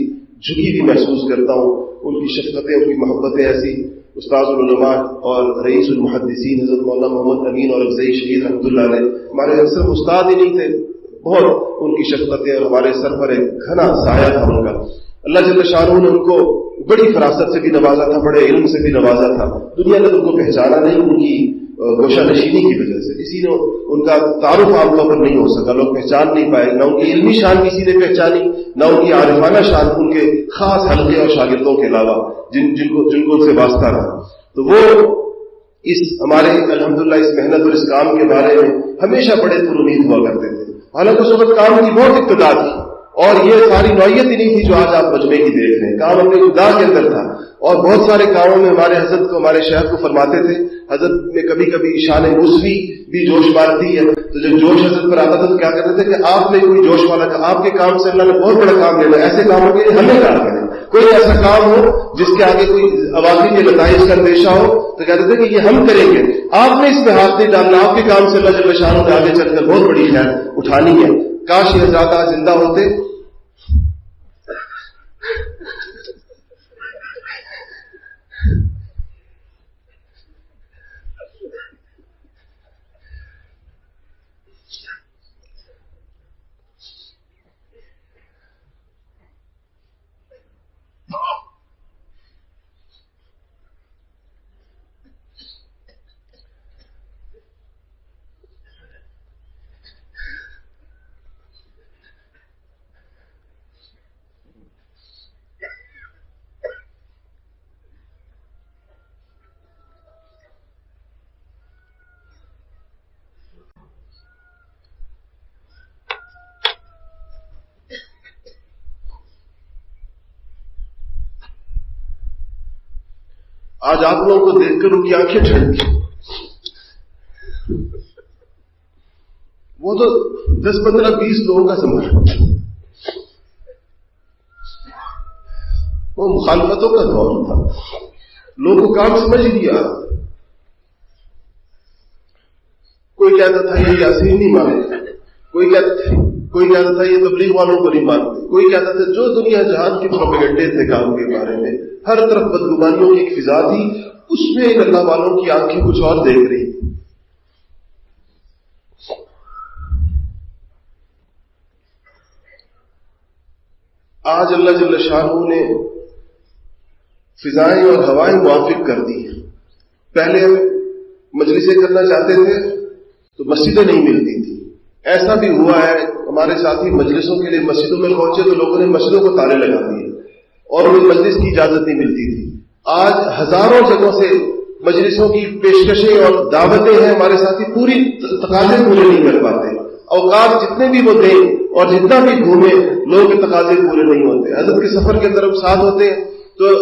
Speaker 1: جھکی بھی محسوس کرتا ہوں، ان کی شفقتیں، ان کی محبتیں ایسی. استاد العلماء اور رئیس المحدثین حضرت مولانا محمد امین اور افضل شہید رحمۃ اللہ علیہ ہمارے صرف استاد ہی نہیں تھے، بہت ان کی شفقتیں اور ہمارے سر پر ایک گھنا سایہ تھا ان کا. اللہ جل شانہ نے ان کو بڑی فراست سے بھی نوازا تھا، بڑے علم سے بھی نوازا تھا. دنیا نے ان کو پہچانا نہیں ان کی گوشہ نشینی کی وجہ سے، کسی نے ان کا تعارف عام طور پر نہیں ہو سکا، لوگ پہچان نہیں پائے، نہ ان کی علمی شان کسی نے پہچانی، نہ ان کی عارفانہ شان ان کے خاص حلقے اور شاگردوں کے علاوہ جن کو ان سے واسطہ رہا. تو وہ اس ہمارے الحمدللہ اس محنت اور اس کام کے بارے میں ہمیشہ بڑے پر امید ہوا کرتے تھے. حالانکہ اس وقت کام کی بہت ابتدا تھی، اور یہ ساری نوعیت ہی نہیں تھی جو آج آپ مجمع کی دیکھ رہے ہیں. کام اپنے ابتدا کے اندر تھا، اور بہت سارے کاموں میں ہمارے حضرت کو، ہمارے شیخ کو فرماتے تھے. حضرت میں کبھی کبھی شان موسوی بھی جوش مارتی ہے، تو جب جوش حضرت پر آتا تھا تو کیا کرتے تھے کہ آپ نے کوئی جوش والا کام، آپ کے کام سے اللہ نے بہت بڑا کام لینا، ایسے کاموں کے لیے ہمیں کام کریں. کوئی ایسا کام ہو جس کے آگے کوئی عواقب کے نتائج کا اندیشہ ہو تو کہتے تھے کہ یہ ہم کریں گے، آپ نے اس میں ہاتھ نہیں ڈالنا، آپ کے کام سے اللہ جل شانہ نے آگے چل کر بہت بڑی خیر اٹھانی ہے. کاش یہ حضرات آج زندہ ہوتے. آج آپ لوگوں کو دیکھ کر ان کی آنکھیں ٹھنڈی. وہ تو 10, 15, 20 لوگوں کا زمانہ. وہ مخالفتوں کا دور تھا. لوگوں کو کام سمجھ لیا. کوئی کہتا تھا یہ یاسین نہیں مانتے, کوئی کہتا تھا یہ تبلیغ والوں کو نہیں مانتے, کوئی کہتا تھا جو دنیا جہان کے پروپیگنڈے تھے کام کے بارے میں. ہر طرف بدگمانیوں کی ایک فضا تھی. اس میں ایک اللہ والوں کی آنکھیں کچھ اور دیکھ رہی تھی. آج اللہ جل شانہ نے فضائیں اور ہوائیں موافق کر دی ہیں. پہلے ہم مجلسیں کرنا چاہتے تھے تو مسجدیں نہیں ملتی تھی. ایسا بھی ہوا ہے ہمارے ساتھی مجلسوں کے لیے مسجدوں میں پہنچے تو لوگوں نے مسجدوں کو تالے لگا دیے اور انہیں مجلس کی اجازت نہیں ملتی تھی. آج ہزاروں جگہوں سے مجلسوں کی پیشکشیں اور دعوتیں ہیں. ہمارے ساتھی پوری تقاضے پورے نہیں کر پاتے. اوقات جتنے بھی وہ دیں اور جتنا بھی گھومیں لوگوں کے تقاضے پورے نہیں ہوتے. حضرت کے سفر کے اندر ہم ساتھ ہوتے ہیں تو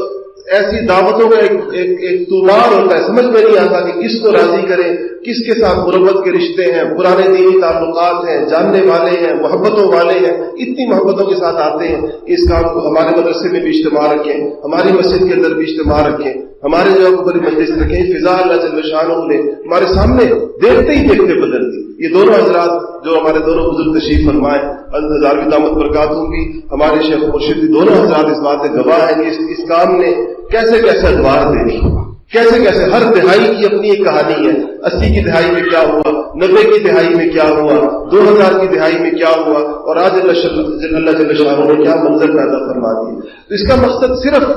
Speaker 1: ایسی دعوتوں کا ایک طوفان ہوتا ہے. سمجھ میں نہیں آتا کہ کس کو راضی کریں, کس کے ساتھ غربت کے رشتے ہیں, پرانے دینی تعلقات ہیں, جاننے والے ہیں, محبتوں والے ہیں. اتنی محبتوں کے ساتھ آتے ہیں کہ اس کام کو ہمارے مدرسے میں بھی اجتماع رکھیں, ہماری مسجد کے اندر بھی اجتماع رکھیں, ہمارے جگہ کو بڑی مجلس رکھیں. فضا اللہ جل شانہ نے ہمارے سامنے دیکھتے ہی دیکھتے بدل دی. یہ دونوں حضرات جو ہمارے دونوں بزرگ تشریف فرمائے, ہزارویں دامت برکات ہوں گی, ہمارے شیخ مرشد دونوں حضرات اس بات کے گواہ ہیں کہ اس کام نے کیسے کیسے ادوار دیکھی, کیسے کیسے ہر دہائی کی اپنی ایک کہانی ہے. 80 کی دہائی میں کیا ہوا, 90 کی دہائی میں کیا ہوا, 2000 کی دہائی میں کیا ہوا, اور آج اللہ جل شانہ نے کیا منظر پیدا فرما دیا. تو اس کا مقصد صرف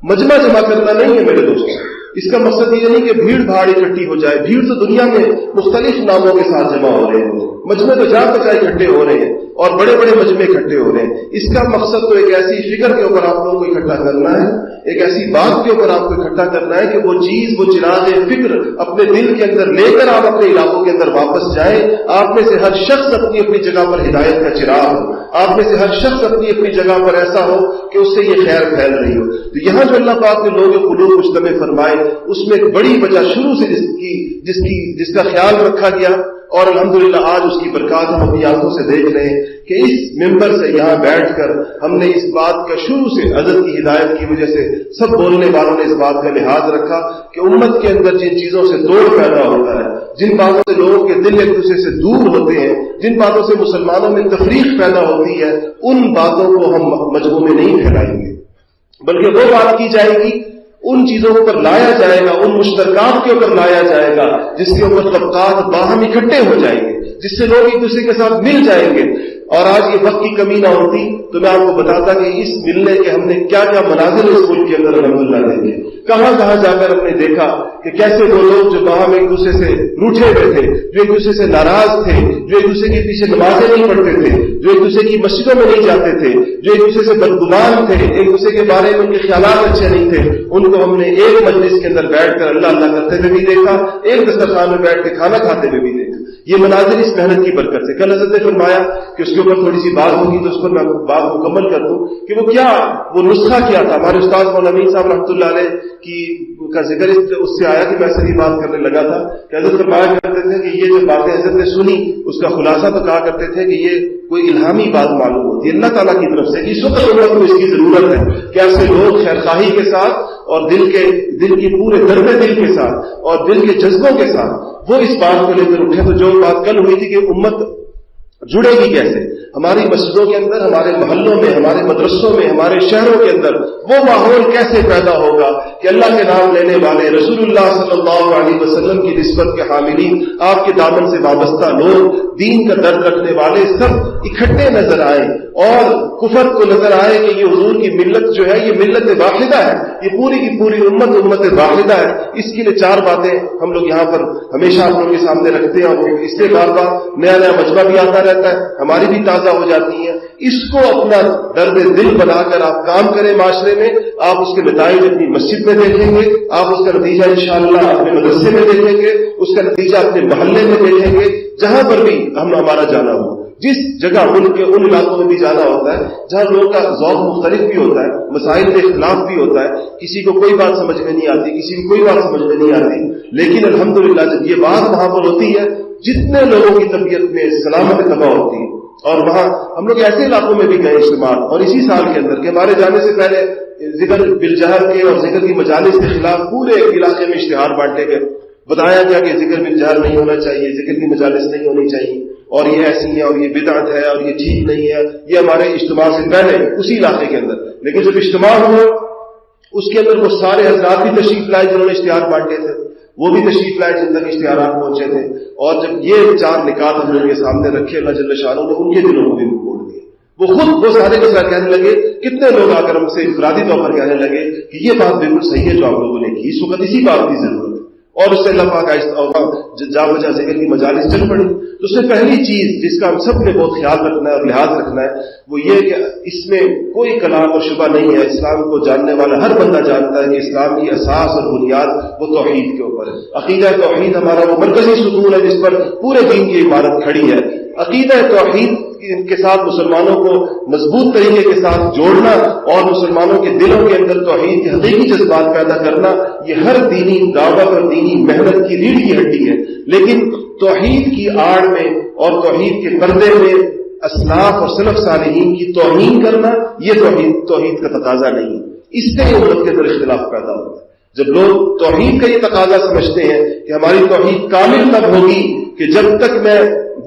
Speaker 1: مجمع جمع کرنا نہیں ہے میرے دوستوں. اس کا مقصد یہ نہیں کہ بھیڑ بھاڑ اکٹھی ہو جائے. بھیڑ تو دنیا میں مختلف ناموں کے ساتھ جمع ہو رہے ہیں. مجمع تو جہاں تک اکٹھے ہو رہے ہیں اور بڑے بڑے مجمع اکٹھے ہو رہے ہیں. اس کا مقصد تو ایک ایسی فکر کے اوپر آپ لوگوں کو اکٹھا کرنا ہے, ایک ایسی بات کے اوپر آپ کو اکٹھا کرنا ہے کہ وہ چیز, وہ چراغ فکر اپنے دل کے اندر لے کر آپ اپنے علاقوں کے اندر واپس جائیں. آپ میں سے ہر شخص اپنی اپنی جگہ پر ہدایت کا چراغ ہو. آپ میں سے ہر شخص اپنی اپنی جگہ پر ایسا ہو کہ اس سے یہ خیر پھیل رہی ہو. تو یہاں جو اللہ پاک نے لوگ قلوب مجتمع فرمائے, اس میں ایک بڑی وجہ شروع سے جس کا خیال رکھا گیا, اور الحمدللہ آج اس کی برکات ہم اپنی آنکھوں سے دیکھ رہے ہیں کہ اس ممبر سے یہاں بیٹھ کر ہم نے اس بات کا شروع سے حضرت کی ہدایت کی وجہ سے سب بولنے والوں نے اس بات کا لحاظ رکھا کہ امت کے اندر جن چیزوں سے توڑ پیدا ہوتا ہے, جن باتوں سے لوگوں کے دل ایک دوسرے سے دور ہوتے ہیں, جن باتوں سے مسلمانوں میں تفریق پیدا ہوتی ہے, ان باتوں کو ہم مجموع میں نہیں پھیلائیں گے, بلکہ وہ بات کی جائے گی, ان چیزوں کے اوپر لایا جائے گا, ان مشترکات کے اوپر لایا جائے گا جس کے اوپر طبقات باہم اکٹھے ہو جائیں گے, جس سے لوگ ایک دوسرے کے ساتھ مل جائیں گے. اور آج یہ وقت کی کمی نہ ہوتی تو میں آپ کو بتاتا کہ اس ملنے کے ہم نے کیا کیا مناظر اس ملک کے اندر الحمدللہ دیکھے, کہاں کہاں جا کر ہم نے دیکھا کہ کیسے وہ لوگ جو باہم ایک دوسرے سے روٹھے ہوئے تھے, جو ایک دوسرے سے ناراض تھے, جو ایک دوسرے کے پیچھے نمازیں نہیں پڑھتے تھے, جو ایک دوسرے کی مسجدوں میں نہیں جاتے تھے, جو ایک دوسرے سے بدگمان تھے, ایک دوسرے کے بارے میں ان کے خیالات اچھے نہیں تھے, ان کو ہم نے ایک مجلس کے اندر بیٹھ کر اللہ اللہ کرتے ہوئے بھی دیکھا, ایک دسترخوان میں بیٹھ کے کھانا کھاتے ہوئے بھی دیکھا. یہ مناظر اس محنت کی برکت سے. کل حضرت نے فرمایا کہ اس کے اوپر تھوڑی سی بات ہوگی تو اس پر میں بات مکمل کر دوں کہ وہ کیا, وہ نسخہ کیا تھا. ہمارے استاد مولانا صاحب رحمۃ اللہ علیہ کا ذکر اس سے آیا کہ میں صحیح بات کرنے لگا تھا کہ حضرت فرمایا کرتے تھے کہ یہ جو باتیں حضرت نے سنی اس کا خلاصہ تو کہا کرتے تھے کہ یہ کوئی الہامی بات معلوم ہوتی ہے اللہ تعالیٰ کی طرف سے. اس وقت امت کو اس کی ضرورت ہے کہ ایسے لوگ خیرخواہی کے ساتھ اور دل کی پورے درد دل کے ساتھ اور دل کے جذبوں کے ساتھ وہ اس بات کو لے کر اٹھے. تو جو بات کل ہوئی تھی کہ امت جڑے گی کیسے, ہماری مسجدوں کے اندر, ہمارے محلوں میں, ہمارے مدرسوں میں, ہمارے شہروں کے اندر وہ ماحول کیسے پیدا ہوگا کہ اللہ کے نام لینے والے, رسول اللہ صلی اللہ علیہ وسلم کی نسبت کے حاملین, آپ کے دامن سے وابستہ لوگ, دین کا درد رکھنے والے سب اکٹھے نظر آئیں اور کفر کو نظر آئے کہ یہ حضور کی ملت جو ہے یہ ملت واحدہ ہے, یہ پوری کی پوری امت واحدہ ہے. اس کے لیے 4 باتیں ہم لوگ یہاں پر ہمیشہ آپ لوگوں کے سامنے رکھتے ہیں اور اس سے بار بار نیا نیا مجمع بھی آتا رہتا ہے, ہماری بھی تازہ ہو جاتی ہیں. اس کو اپنا درد دل بنا کر آپ کام کریں معاشرے میں, آپ اس کے نتائج اپنی مسجد میں دیکھیں گے, آپ اس کا نتیجہ انشاءاللہ اپنے مدرسے میں دیکھیں گے, اس کا نتیجہ اپنے محلے میں دیکھیں گے, جہاں پر بھی ہمارا جانا ہو, جس جگہ ملک کے ان علاقوں میں بھی جانا ہوتا ہے جہاں لوگوں کا ذوق مختلف بھی ہوتا ہے، مسائل میں اختلاف بھی ہوتا ہے، کسی کو کوئی بات سمجھ میں نہیں آتی، کسی کو کوئی بات سمجھ میں نہیں آتی، لیکن الحمدللہ جب یہ بات وہاں پر ہوتی ہے جتنے لوگوں کی طبیعت میں سلامت طبع ہوتی ہے. اور وہاں ہم لوگ ایسے علاقوں میں بھی گئے اجتماع، اور اسی سال کے اندر کہ ہمارے جانے سے پہلے ذکر بالجہر کے اور ذکر کی مجالس کے خلاف پورے علاقے میں اشتہار بانٹے گئے، بتایا گیا کہ ذکر بالجہر نہیں ہونا چاہیے، ذکر کی مجالس نہیں ہونی چاہیے، اور یہ ایسی ہے اور یہ بدعت ہے اور یہ ٹھیک نہیں ہے. یہ ہمارے اجتماع سے پہلے اسی علاقے کے اندر. لیکن جب اجتماع ہوا اس کے اندر وہ سارے حضرات بھی تشریف لائے جنہوں نے اشتہار بانٹے تھے، وہ بھی تشریف لائے جن تک اشتہارات پہنچے تھے. اور جب یہ 4 نکات ہم نے ان کے سامنے رکھے اللہ جل شانہ نے ان کے دلوں کو بھی موڑ دیا. وہ خود وہ سارے کے ساتھ کہنے لگے، کتنے لوگ آ کر ہم سے انفرادی طور پر کہنے لگے کہ یہ بات بالکل صحیح ہے جو آپ لوگوں نے کی، اس وقت اسی بات کی ضرورت ہے. اور اس سے اللہ پاک جا بجا ذکر کی مجالس چل پڑی. تو اس سے پہلی چیز جس کا ہم سب نے بہت خیال رکھنا ہے اور لحاظ رکھنا ہے وہ یہ کہ اس میں کوئی کلام اور شبہ نہیں ہے. اسلام کو جاننے والا ہر بندہ جانتا ہے کہ اسلام کی اساس اور بنیاد وہ توحید کے اوپر ہے. عقیدہ توحید ہمارا وہ مرکزی ستون ہے جس پر پورے دین کی عمارت کھڑی ہے. عقیدہ توحید کے ساتھ مسلمانوں کو مضبوط طریقے کے ساتھ جوڑنا اور مسلمانوں کے دلوں کے اندر توحید کے حقیقی جذبات پیدا کرنا، یہ ہر دینی دعوت اور دینی محنت کی ریڑھ کی ہڈی ہے. لیکن توحید کی آڑ میں اور توحید کے پردے میں اسلاف اور سلف صالحین کی توہین کرنا یہ توحید کا تقاضا نہیں ہے. اس سے امت کے اندر اختلاف پیدا ہوتا ہے. جب لوگ توحید کا یہ تقاضا سمجھتے ہیں کہ ہماری توحید کامل تب ہوگی کہ جب تک میں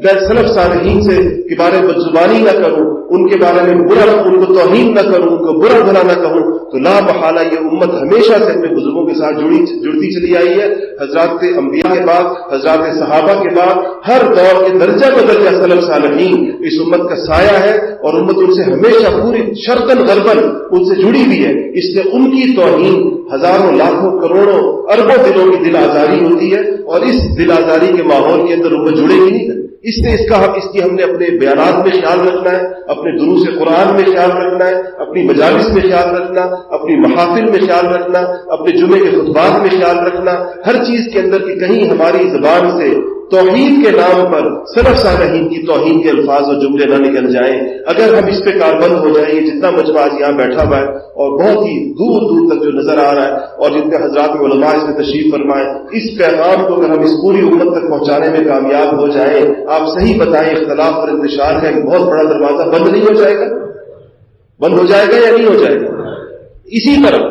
Speaker 1: سلف صالحین سے کے بارے میں بدزبانی نہ کروں، ان کے بارے میں برا، ان کو توہین نہ کروں، ان کو برا بھلا نہ کہوں، تو لا محالہ یہ امت ہمیشہ سے اپنے بزرگوں کے ساتھ جڑتی چلی آئی ہے. حضرات انبیاء کے بعد، حضرات صحابہ کے بعد ہر دور کے درجہ بدرجہ سلف صالحین اس امت کا سایہ ہے اور امت ان سے ہمیشہ پوری شرقاً غرباً ان سے جڑی ہوئی ہے. اس سے ان کی توہین ہزاروں لاکھوں کروڑوں اربوں دلوں کی دل آزاری ہوتی ہے، اور اس دل آزاری کے ماحول کے اندر امت جڑے گی نہیں. اس لیے اس کی ہم نے اپنے بیانات میں خیال رکھنا ہے، اپنے دروس قرآن میں خیال رکھنا ہے، اپنی مجالس میں خیال رکھنا، اپنی محافل میں خیال رکھنا، اپنے جمعے کے خطبات میں خیال رکھنا، ہر چیز کے اندر کہ کہیں ہماری زبان سے توحید کے نام پر سلف صالحین کی توہین کے الفاظ اور جملے نہ نکل جائیں. اگر ہم اس پہ کاربند ہو جائیں، جتنا مجمع آج یہاں بیٹھا ہوا ہے اور بہت ہی دور دور تک جو نظر آ رہا ہے اور جتنے حضرات علماء اس میں تشریف فرمائیں، اس پیغام کو اگر ہم اس پوری امت تک پہنچانے میں کامیاب ہو جائیں، آپ صحیح بتائیں اختلاف اور انتشار کا ایک بہت بڑا دروازہ بند نہیں ہو جائے گا؟ بند ہو جائے گا یا نہیں ہو جائے گا؟ اسی طرح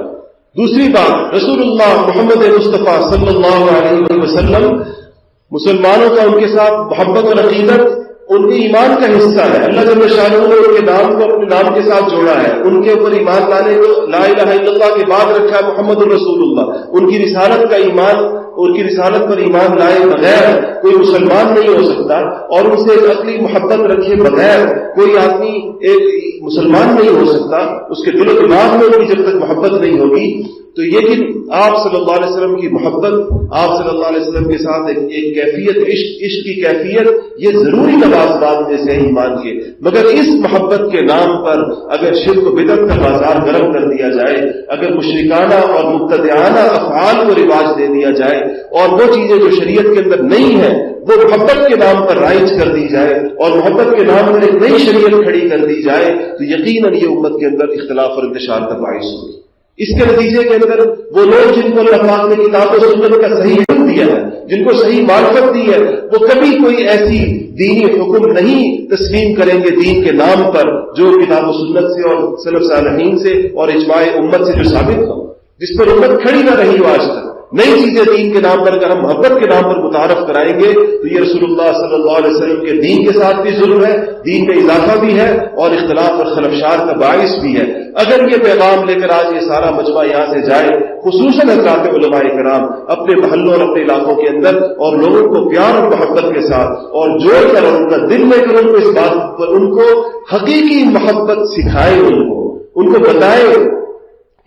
Speaker 1: دوسری بات، رسول اللہ محمد مصطفیٰ صلی اللہ علیہ وسلم مسلمانوں کا ان کے ساتھ محبت اور عقیدت ان کے ایمان کا حصہ ہے. اللہ جل شانہ نے ان کے نام کو اپنے نام کے ساتھ جوڑا ہے. ان کے اوپر ایمان لانے کو لا الہ الا اللہ کے بعد رکھا ہے محمد الرسول اللہ. ان کی رسالت کا ایمان، ان کی رسالت پر ایمان لائے بغیر کوئی مسلمان نہیں ہو سکتا، اور ان سے ایک عقلی محبت رکھے بغیر کوئی آدمی ایک مسلمان نہیں ہو سکتا. اس کے دل و دماغ میں ان کی جب تک محبت نہیں ہوگی تو لیکن آپ صلی اللہ علیہ وسلم کی محبت، آپ صلی اللہ علیہ وسلم کے ساتھ ایک کیفیت، عشق کی کیفیت، یہ ضروری لوازمات میں سے ایمان کے. مگر اس محبت کے نام پر اگر شرک و بدعت کا بازار گرم کر دیا جائے، اگر مشرکانہ اور مبتدعانہ افعال کو رواج دے دیا جائے اور وہ چیزیں جو شریعت کے اندر نہیں ہیں وہ محبت کے نام پر رائج کر دی جائے اور محبت کے نام پر ایک نئی شریعت کھڑی کر دی جائے تو یقیناً یہ امت کے اندر اختلاف اور انتشار کا باعث ہوگی. اس کے نتیجے کے اندر وہ لوگ جن کو اللہ پاک نے کتاب و سنت کا صحیح علم دیا ہے، جن کو صحیح معرفت دی ہے، وہ کبھی کوئی ایسی دینی حکم نہیں تسلیم کریں گے دین کے نام پر جو کتاب و سنت سے اور سلف صالحین سے اور اجماع امت سے جو ثابت ہو، جس پر امت کھڑی نہ رہی ہو آج تک. نئی چیزیں دین کے نام پر اگر ہم محبت کے نام پر متعارف کرائیں گے تو یہ رسول اللہ صلی اللہ علیہ وسلم کے دین کے ساتھ بھی ظلم ہے، دین میں اضافہ بھی ہے اور اختلاف اور خلفشار کا باعث بھی ہے. اگر یہ پیغام لے کر آج یہ سارا مجمع یہاں سے جائے، خصوصاً حضرات علماء کرام اپنے محلوں اور اپنے علاقوں کے اندر اور لوگوں کو پیار اور محبت کے ساتھ اور جوڑ کر اور ان کا دل لے کر ان کو اس بات پر ان کو حقیقی محبت سکھائے، ان کو بتائے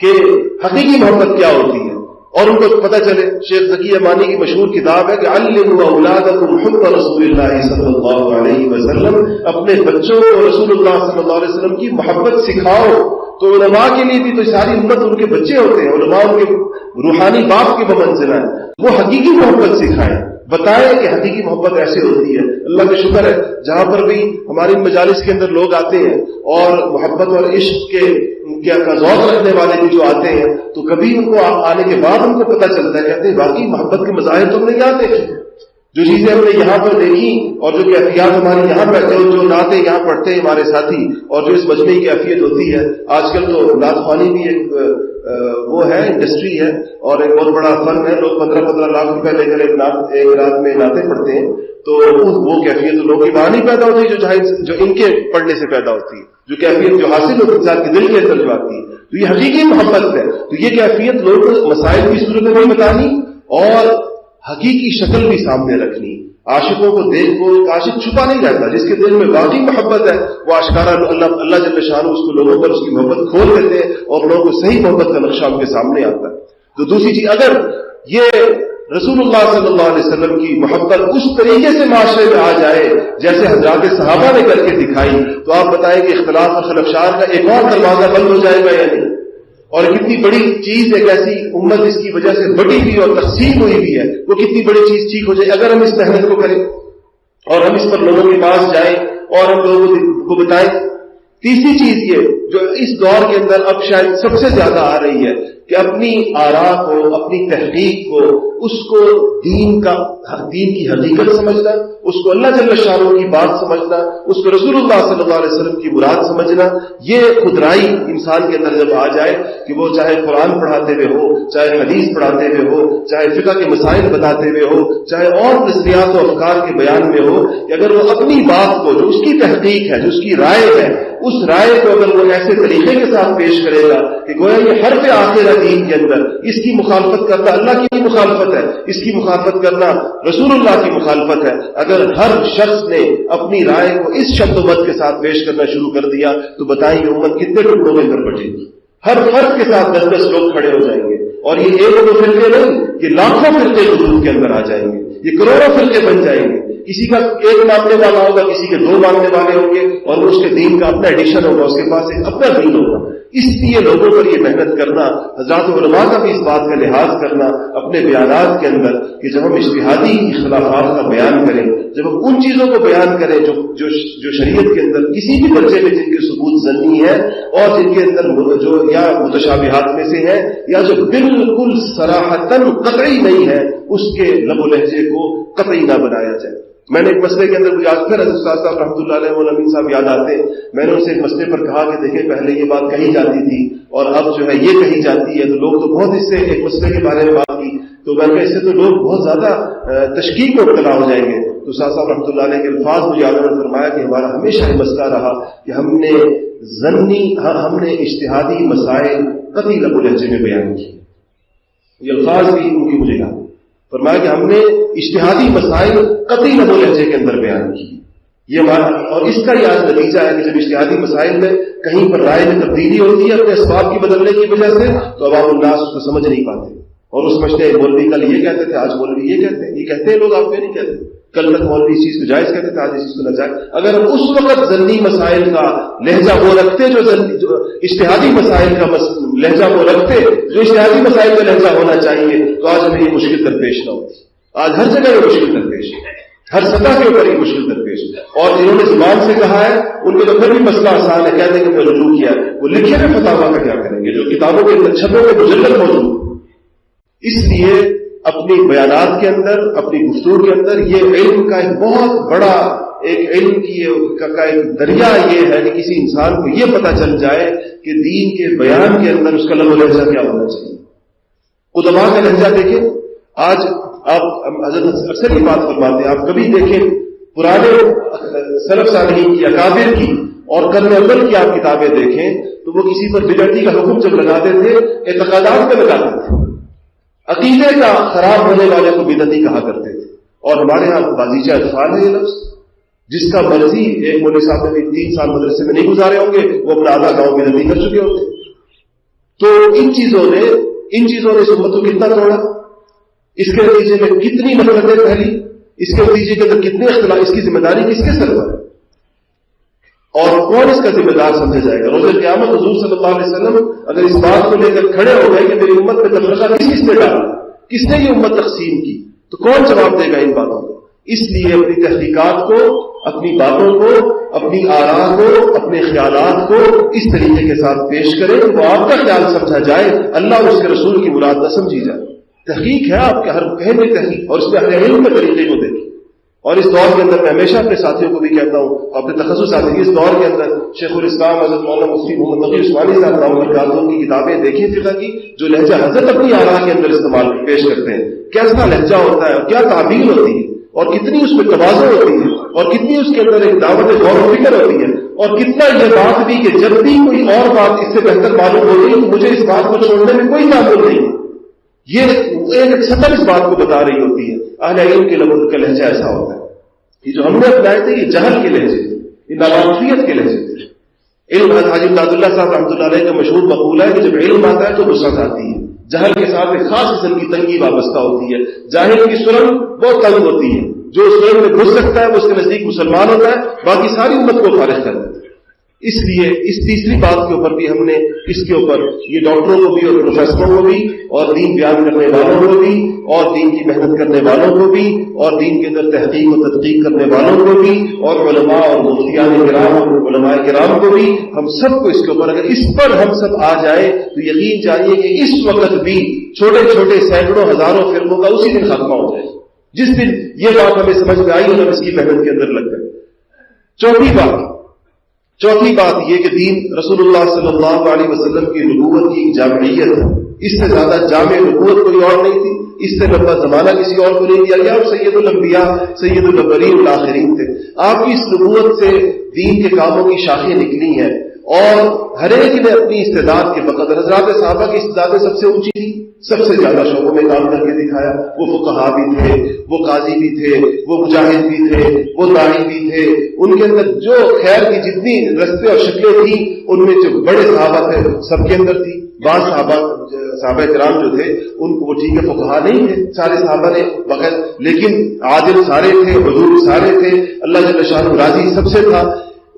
Speaker 1: کہ حقیقی محبت کیا ہوتی ہے اور ان کو پتہ چلے. شیخ ذکی امانی کی مشہور کتاب ہے کہ علموا اولادکم حب رسول اللہ صلی اللہ علیہ وسلم، اپنے بچوں کو رسول اللہ صلی اللہ علیہ وسلم کی محبت سکھاؤ. تو علماء کے لیے بھی تو ساری امت ان کے بچے ہوتے ہیں، علماء ان کے روحانی باپ کے بمنزلہ ہیں، وہ حقیقی محبت سکھائیں. بتائیں کہ حقیقی محبت ایسے ہوتی ہے. اللہ کا شکر ہے جہاں پر بھی ہماری مجالس کے اندر لوگ آتے ہیں اور محبت اور عشق کے کا ذوق رکھنے والے بھی جو آتے ہیں تو کبھی ان کو آنے کے بعد ان کو پتہ چلتا ہے, کہتے ہیں واقعی محبت کے مظاہر تو ہم نے یہاں دیکھے, جو چیزیں ہم نے یہاں پر دیکھی اور جو کیفیات ہماری یہاں پڑھتے ہیں, جو نعتیں یہاں پڑھتے ہیں ہمارے ساتھی, اور جو اس مجمعی کیفیت ہوتی ہے. آج کل تو نعت خوانی بھی ایک وہ ہے, انڈسٹری ہے اور ایک بہت بڑا فن ہے. لوگ 15 لاکھ روپے لے کر ایک رات میں نعتیں پڑھتے ہیں, تو وہ کیفیت لوگوں کی وہاں نہیں پیدا ہوتی جو ان کے پڑھنے سے پیدا ہوتی ہے, جو کیفیت جو حاصل ہوتی ہے انسان کے دل کے اندر جو آتی ہے. تو یہ حقیقی محبت ہے. تو یہ کیفیت لوگ مسائل کی صورت میں بتانی اور حقیقی شکل بھی سامنے رکھنی. عاشقوں کو دیکھ کو عاشق چھپا نہیں رہتا, جس کے دل میں واقعی محبت ہے وہ اشکارا اللہ جل شانہ اس کو لوگوں پر اس کی محبت کھول دیتے ہیں اور لوگوں کو صحیح محبت کا نقشہ ان کے سامنے آتا ہے. تو دوسری چیز, اگر یہ رسول اللہ صلی اللہ علیہ وسلم کی محبت اس طریقے سے معاشرے میں آ جائے جیسے حضرات صحابہ نے کر کے دکھائی, تو آپ بتائیں کہ اختلاف اور خلفشار کا ایک اور دروازہ بند ہو جائے گا یا نہیں؟ اور کتنی بڑی چیز ایک ایسی امت اس کی وجہ سے بڑی ہوئی اور تقسیم ہوئی بھی ہے, وہ کتنی بڑی چیز ٹھیک ہو جائے اگر ہم اس محنت کو کریں اور ہم اس پر لوگوں کے پاس جائیں اور ہم لوگوں کو بتائیں. تیسری چیز یہ جو اس دور کے اندر اب شاید سب سے زیادہ آ رہی ہے کہ اپنی آراء کو, اپنی تحقیق کو, اس کو دین کی حقیقت سمجھنا, اس کو اللہ جل شانہ کی بات سمجھنا, اس کو رسول اللہ صلی اللہ علیہ وسلم کی مراد سمجھنا. یہ خودرائی انسان کے اندر جب آ جائے کہ وہ چاہے قرآن پڑھاتے ہوئے ہو, چاہے حدیث پڑھاتے ہوئے ہو, چاہے فقہ کے مسائل بتاتے ہوئے ہو, چاہے اور نظریات و افکار کے بیان میں ہو, کہ اگر وہ اپنی بات کو جو اس کی تحقیق ہے, جو اس کی رائے ہے, اس رائے کو اگر وہ ایسے طریقے کے ساتھ پیش کرے گا کہ گویا یہ حرف آخر دین کے اندر اس کی مخالفت کرنا اللہ کی مخالفت ہے, اس کی مخالفت کرنا رسول اللہ کی مخالفت ہے. اگر ہر شخص نے اپنی رائے کو اس شبد و بد کے ساتھ پیش کرنا شروع کر دیا تو بتائیں یہ امت کتنے ٹکڑوں میں کر بٹے گی. ہر فرق کے ساتھ 10 لوگ کھڑے ہو جائیں گے, اور یہ ایک دو فرقے نہیں, یہ لاکھوں فرقے وجود کے اندر آ جائیں گے, یہ کروڑوں فرقے بن جائیں گے. کسی کا ایک ماننے والا ہوگا, کسی کے 2 ماننے والے ہوں گے, اور اس کے دین کا اپنا ایڈیشن ہوگا, اس کے پاس ایک اپنا دین ہوگا. اس لیے لوگوں پر یہ محنت کرنا, حضرات علماء کا بھی اس بات کا لحاظ کرنا اپنے بیانات کے اندر کہ جب ہم اجتہادی اختلافات کا بیان کریں, جب ہم ان چیزوں کو بیان کریں جو شریعت کے اندر کسی بھی درجے میں جن کے ثبوت ظنی ہے اور جن کے اندر جو یا متشابہات میں سے ہے یا جو بالکل صراحتاً قطعی نہیں ہے, اس کے لب و لہجے کو قطعی نہ بنایا جائے. میں نے ایک مسئلے کے اندر مجھے آج پھر حضرت صاحب رحمۃ اللہ علیہ امین صاحب یاد آتے ہیں. میں نے اسے ایک مسئلے پر کہا کہ دیکھیں پہلے یہ بات کہی جاتی تھی اور اب جو ہے یہ کہی جاتی ہے, تو لوگ تو بہت اس سے ایک مسئلے کے بارے میں بات کی تو میں نے اس سے تو لوگ بہت زیادہ تشکیک میں مبتلا ہو جائیں گے. تو صاحب رحمۃ اللہ علیہ کے الفاظ مجھے یاد فرمایا کہ ہمارا ہمیشہ یہ مسئلہ رہا کہ ہم نے اجتہادی مسائل قطعی لب و لہجے میں بیان کیے. یہ الفاظ بھی ان کی مجھے یاد فرمایا کہ ہم نے اجتہادی مسائل قطعی لب و لہجے کے اندر بیان کی. یہ ہمارا, اور اس کا یہ آج نتیجہ ہے کہ جب اجتہادی مسائل میں کہیں پر رائے میں تبدیلی ہوتی ہے اپنے اسباب کی بدلنے کی وجہ سے, تو عوام الناس اس کو سمجھ نہیں پاتے اور اس سمجھتے ہیں مولوی کل یہ کہتے تھے, آج مولوی یہ کہتے ہیں. یہ کہتے ہیں لوگ, آپ یہ نہیں کہتے. کل تک مولوی اس چیز کو جائز کہتے تھے, آج اس چیز کو ناجائز. اگر ہم اس وقت ضمنی مسائل کا لہجہ وہ رکھتے جو اجتہادی مسائل کا لہجہ وہ رکھتے جو اجتہادی مسائل کا لہجہ ہونا چاہیے, تو آج ہمیں یہ مشکل درپیش نہ ہوتی. آج ہر جگہ یہ مشکل درپیش ہے, ہر سطح کے اوپر یہ مشکل درپیش ہے. اور جنہوں نے زبان سے کہا ہے ان کو تو پھر بھی مسئلہ آسان ہے, کہتے ہیں کہ میں رجوع کیا ہے, وہ لکھے ہوئے فتاوا کا کیا کریں گے جو کتابوں کے چھپوں کے مجلد موجود. اس لیے اپنی بیانات کے اندر, اپنی گفتگو کے اندر یہ علم کا ایک بہت بڑا ایک علم کی کا ایک دریا یہ ہے کہ کسی انسان کو یہ پتہ چل جائے کہ دین کے بیان کے اندر اس کا لب و لہجہ کیا ہونا چاہیے. قدماء کا لہجہ دیکھیں. آج آپ حضرت اکثر یہ بات فرماتے ہیں, آپ کبھی دیکھیں پرانے سلف صالحین کی, اکابر کی اور قرن اول کی آپ کتابیں دیکھیں تو وہ کسی پر بدعتی کا حکم جب لگاتے تھے اعتقادات پہ لگاتے تھے, عقیدے کا خراب ہونے والے کو بدعتی کہا کرتے تھے. اور ہمارے یہاں بازیچہ اطفال ہے یہ لفظ, جس کا مرضی ایک مولوی صاحب نے 3 سال مدرسے میں نہیں گزارے ہوں گے, وہ اپنا آدھا گاؤں بدعتی کر چکے ہوتے. تو ان چیزوں نے اس امت کو کتنا توڑا, اس کے نتیجے میں کتنی نفرتیں پھیلی, اس کے نتیجے کے اندر کتنے اختلاف, اس کی ذمہ داری کس کے سر پر ہے اور کون اس کا ذمہ دار سمجھا جائے گا؟ روز قیامت حضور صلی اللہ علیہ وسلم اگر اس بات کو لے کر کھڑے ہو گئے کہ میری امت میں تفرقہ کس نے ڈالا, کس نے یہ امت تقسیم کی, تو کون جواب دے گا ان باتوں کو؟ اس لیے اپنی تحقیقات کو، اپنی باتوں کو، اپنی آراء کو، اپنے خیالات کو اس طریقے کے ساتھ پیش کریں کہ وہ آپ کا خیال سمجھا جائے، اللہ اور اس کے رسول کی مراد نہ سمجھی جائے۔ تحقیق ہے آپ کے ہر کہنے میں تحقیق، اور اس میں اہل علم کے طریقے کو دیکھیں۔ اور اس دور کے اندر میں ہمیشہ اپنے ساتھیوں کو بھی کہتا ہوں، اپنے تخصص ساتھی، اس دور کے اندر شیخ الاسلام حضرت مولانا مفتی محمد تقی عثمانی صاحب برکاتہ کی کتابیں دیکھیں فقہ کی، جو لہجہ حضرت اپنی آراء کے اندر استعمال پیش کرتے ہیں، کیسا لہجہ ہوتا ہے اور کیا تعبیر ہوتی ہے، اور کتنی اس میں تواضع ہوتی ہے، اور کتنی اس کے اندر ایک دعوت غور و فکر ہوتی ہے، اور کتنا یہ بات بھی کہ جب بھی کوئی اور بات اس سے بہتر معلوم ہوتی ہے تو مجھے اس بات کو چھوڑنے میں کوئی تعلق نہیں ہے، یہ ایک سطح اس بات کو بتا رہی ہوتی ہے۔ اہل علم کے لوگوں کا لہجہ ایسا ہوتا ہے۔ یہ جو ہم نے اپنائے تھے یہ جہل کے لہجے تھے، یہ ناواقفیت کے لہجے تھے۔ علم حاجی امداد اللہ صاحب رحمۃ اللہ علیہ کا مشہور مقولہ ہے کہ جب علم آتا ہے تو غصت آتی ہے۔ جہل کے ساتھ ایک خاص قسم کی تنگی وابستہ ہوتی ہے۔ جاہل کی سرنگ بہت تنگ ہوتی ہے، جو سرنگ میں گھس سکتا ہے وہ اس کے نزدیک مسلمان ہوتا ہے، باقی ساری امت کو فارغ کر دیتا ہے۔ اس لیے اس تیسری بات کے اوپر بھی ہم نے اس کے اوپر یہ ڈاکٹروں کو بھی اور پروفیسروں کو بھی اور دین بیان کرنے والوں کو بھی اور دین کی محنت کرنے والوں کو بھی اور دین کے اندر تحقیق و تدقیق کرنے والوں کو بھی اور علماء اور مفتیان کرام اور علماء کرام کو بھی، ہم سب کو اس کے اوپر اگر اس پر ہم سب آ جائیں تو یقین جانیے کہ اس وقت بھی چھوٹے چھوٹے سینکڑوں ہزاروں فرقوں کا اسی دن خاتمہ ہو جائے، جس دن یہ بات ہمیں سمجھ میں آئی اور ہم اس کی محنت کے اندر لگ گئے۔ چوتھی بات یہ کہ دین رسول اللہ صلی اللہ علیہ وسلم کی نبوت کی جامعیت ہے، اس سے زیادہ جامع نبوت کوئی اور نہیں تھی، اس سے لمبا زمانہ کسی اور کو نہیں دیا گیا، اور سید الانبیاء سید الاولین والآخرین تھے۔ آپ کی اس نبوت سے دین کے کاموں کی شاخیں نکلی ہیں، اور ہر ایک نے اپنی استعداد کے بقدر، حضرات صحابہ کی استعدادیں سب سے اونچی تھی، سب سے زیادہ شعبوں میں کام کر کے دکھایا، وہ فقہا بھی تھے، وہ قاضی بھی تھے، وہ مجاہد بھی تھے، وہ داعی بھی تھے، ان کے اندر جو خیر کی جتنی رستے اور شکلیں تھیں ان میں جو بڑے صحابہ تھے سب کے اندر تھی۔ بعض صحابہ کرام جو تھے ان کو وہ ٹھیک ہے فقہا نہیں تھے سارے صحابہ نے بغیر، لیکن عادل سارے تھے، حضور سارے تھے، اللہ جل شانہ راضی سب سے تھا۔